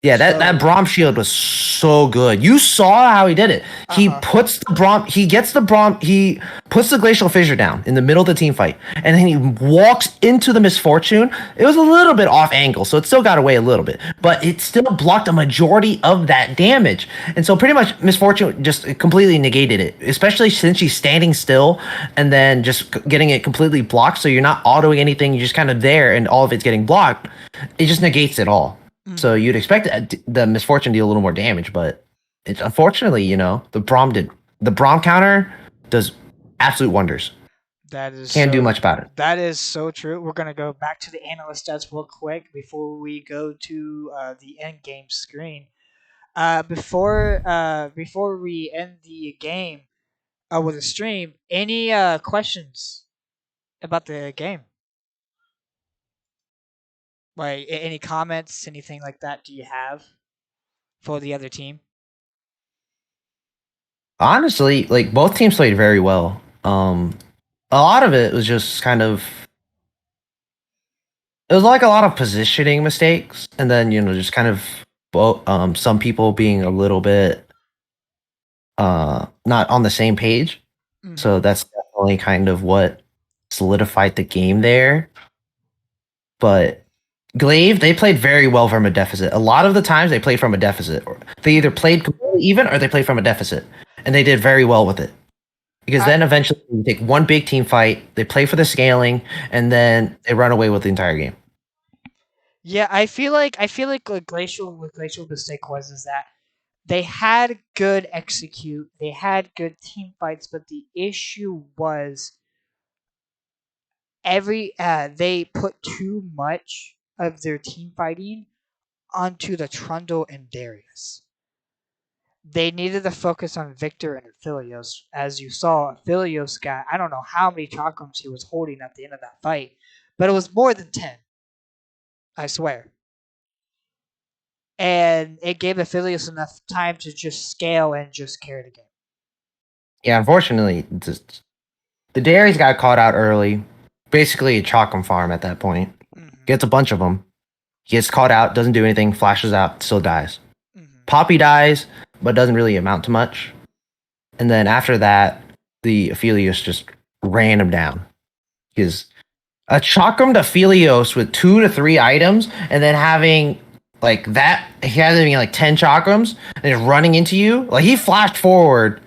Speaker 1: yeah, that
Speaker 2: So,
Speaker 1: Braum shield was so good. You saw how he did it.
Speaker 2: uh huh.
Speaker 1: He gets the Braum, he puts the Glacial Fissure down in the middle of the team fight, and then he walks into the Misfortune. It was a little bit off angle, so it still got away a little bit, but it still blocked a majority of that damage. And so pretty much Misfortune just completely negated it, especially since she's standing still and then just getting it completely blocked. So you're not autoing anything, you're just kind of there, and all of it's getting blocked. It just negates it all. So
Speaker 2: Mm-hmm.
Speaker 1: you'd expect the Misfortune to deal a little more damage, but it's unfortunately, the Braum counter does absolute wonders.
Speaker 2: That is
Speaker 1: Can't do
Speaker 2: so.
Speaker 1: much about it.
Speaker 2: That is so true. We're gonna go back to the analyst stats real quick before we go to the end game screen. Before we end the game with the stream, any questions about the game? Like any comments, anything like that? Do you have for the other team?
Speaker 1: Honestly, like both teams played very well. A lot of it was just kind of it was like a lot of positioning mistakes, and then just kind of some people being a little bit not on the same page.
Speaker 2: Mm-hmm.
Speaker 1: So that's definitely kind of what solidified the game there. But Glaive, they played very well from a deficit. A lot of the times they played from a deficit. They either played completely even or they played from a deficit. And they did very well with it. Because
Speaker 2: I
Speaker 1: then eventually you take one big team fight, they play for the scaling, and then they run away with the entire game.
Speaker 2: Yeah, I feel like what Glacial mistake was is that they had good execute, they had good team fights, but the issue was they put too much of their team fighting onto the Trundle and Darius. They needed to focus on Victor and Aphelios. As you saw, Aphelios got I don't know how many chakrams he was holding at the end of that fight, but it was more than 10, I swear. And it gave Aphelios enough time to just scale and just carry the game.
Speaker 1: Yeah, unfortunately, the Dairies got caught out early. Basically a chalk 'em farm at that point.
Speaker 2: Mm-hmm.
Speaker 1: Gets a bunch of them. Gets caught out, doesn't do anything, flashes out, still dies.
Speaker 2: Mm-hmm.
Speaker 1: Poppy dies, but doesn't really amount to much. And then after that, the Aphelios just ran him down. Because a Chakram to Aphelios with 2 to 3 items, and then having like that, he has like 10 Chakrams, and just running into you. Like he flashed forward,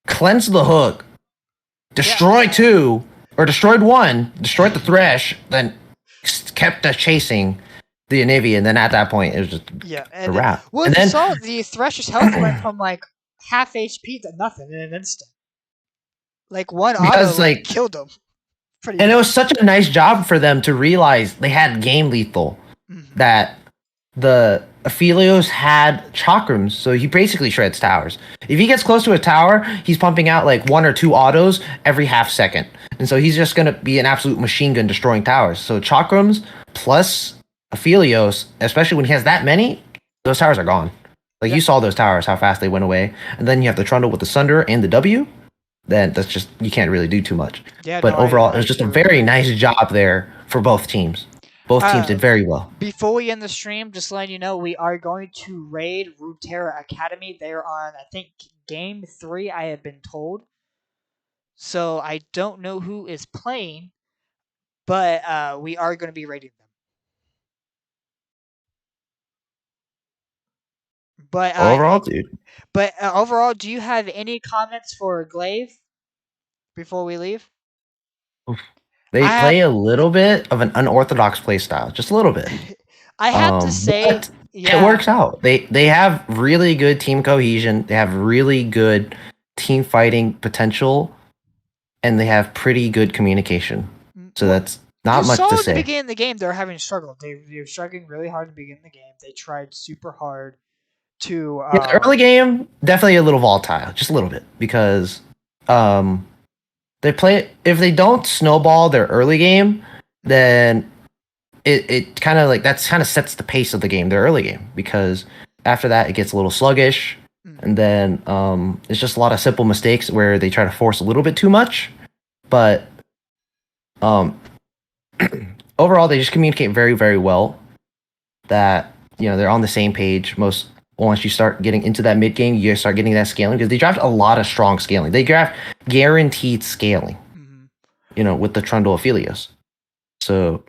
Speaker 1: cleansed the hook,
Speaker 2: Yeah,
Speaker 1: destroyed 2, or destroyed 1, destroyed the Thresh, then kept chasing the Anivia, and then at that point, it was just
Speaker 2: yeah,
Speaker 1: a
Speaker 2: and
Speaker 1: wrap.
Speaker 2: well,
Speaker 1: And
Speaker 2: you
Speaker 1: then
Speaker 2: saw the Thresh's health went from like half HP to nothing in an instant. Like one auto
Speaker 1: because
Speaker 2: like
Speaker 1: like
Speaker 2: killed him pretty
Speaker 1: and it was
Speaker 2: much.
Speaker 1: such a nice job for them to realize they had game lethal,
Speaker 2: Mm-hmm.
Speaker 1: that the Aphelios had chakrams, so he basically shreds towers. If he gets close to a tower, he's pumping out like 1 or 2 autos every half second. And so he's just going to be an absolute machine gun destroying towers. So chakrams plus Aphelios, especially when he has that many, those towers are gone. Like
Speaker 2: Yeah,
Speaker 1: you saw those towers, how fast they went away. And then you have the Trundle with the Sunder and the W. Then that's just, you can't really do too much.
Speaker 2: yeah,
Speaker 1: But
Speaker 2: no, I
Speaker 1: overall, it
Speaker 2: I
Speaker 1: was just a
Speaker 2: do
Speaker 1: very
Speaker 2: agree.
Speaker 1: nice job there for both teams. Both teams
Speaker 2: Uh,
Speaker 1: did very well.
Speaker 2: Before we end the stream, just letting you know, we are going to raid Runeterra Academy. They're on, I think, game 3, I have been told. So I don't know who is playing, but we are going to be raiding them. But
Speaker 1: Overall, dude.
Speaker 2: overall, do you have any comments for Glaive before we leave?
Speaker 1: They
Speaker 2: I have
Speaker 1: play a little bit of an unorthodox play style, just a little bit.
Speaker 2: I have to say,
Speaker 1: But it
Speaker 2: yeah,
Speaker 1: works out. They have really good team cohesion. They have really good team fighting potential, and they have pretty good communication. So
Speaker 2: well,
Speaker 1: that's
Speaker 2: you
Speaker 1: not much to
Speaker 2: saw at the
Speaker 1: say.
Speaker 2: beginning of the game they were having struggle. They were struggling really hard at the beginning of the game. They tried super hard to
Speaker 1: Yeah, the early game definitely a little volatile, just a little bit, because um they play if they don't snowball their early game, then it kind of like that's kind of sets the pace of the game, the early game, because after that it gets a little sluggish,
Speaker 2: Mm-hmm.
Speaker 1: and then it's just a lot of simple mistakes where they try to force a little bit too much, but um overall they just communicate very very well. That they're on the same page. Most once you start getting into that mid game, you start getting that scaling because they draft a lot of strong scaling. They draft guaranteed scaling,
Speaker 2: Mm-hmm.
Speaker 1: with the Trundle Aphelios. So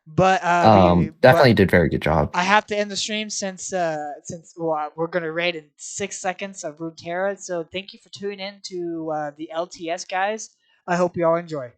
Speaker 2: But BB, but
Speaker 1: definitely did very good job.
Speaker 2: I have to end the stream since well, we're gonna raid in 6 seconds of Runeterra. So thank you for tuning in to the LTS guys. I hope you all enjoy.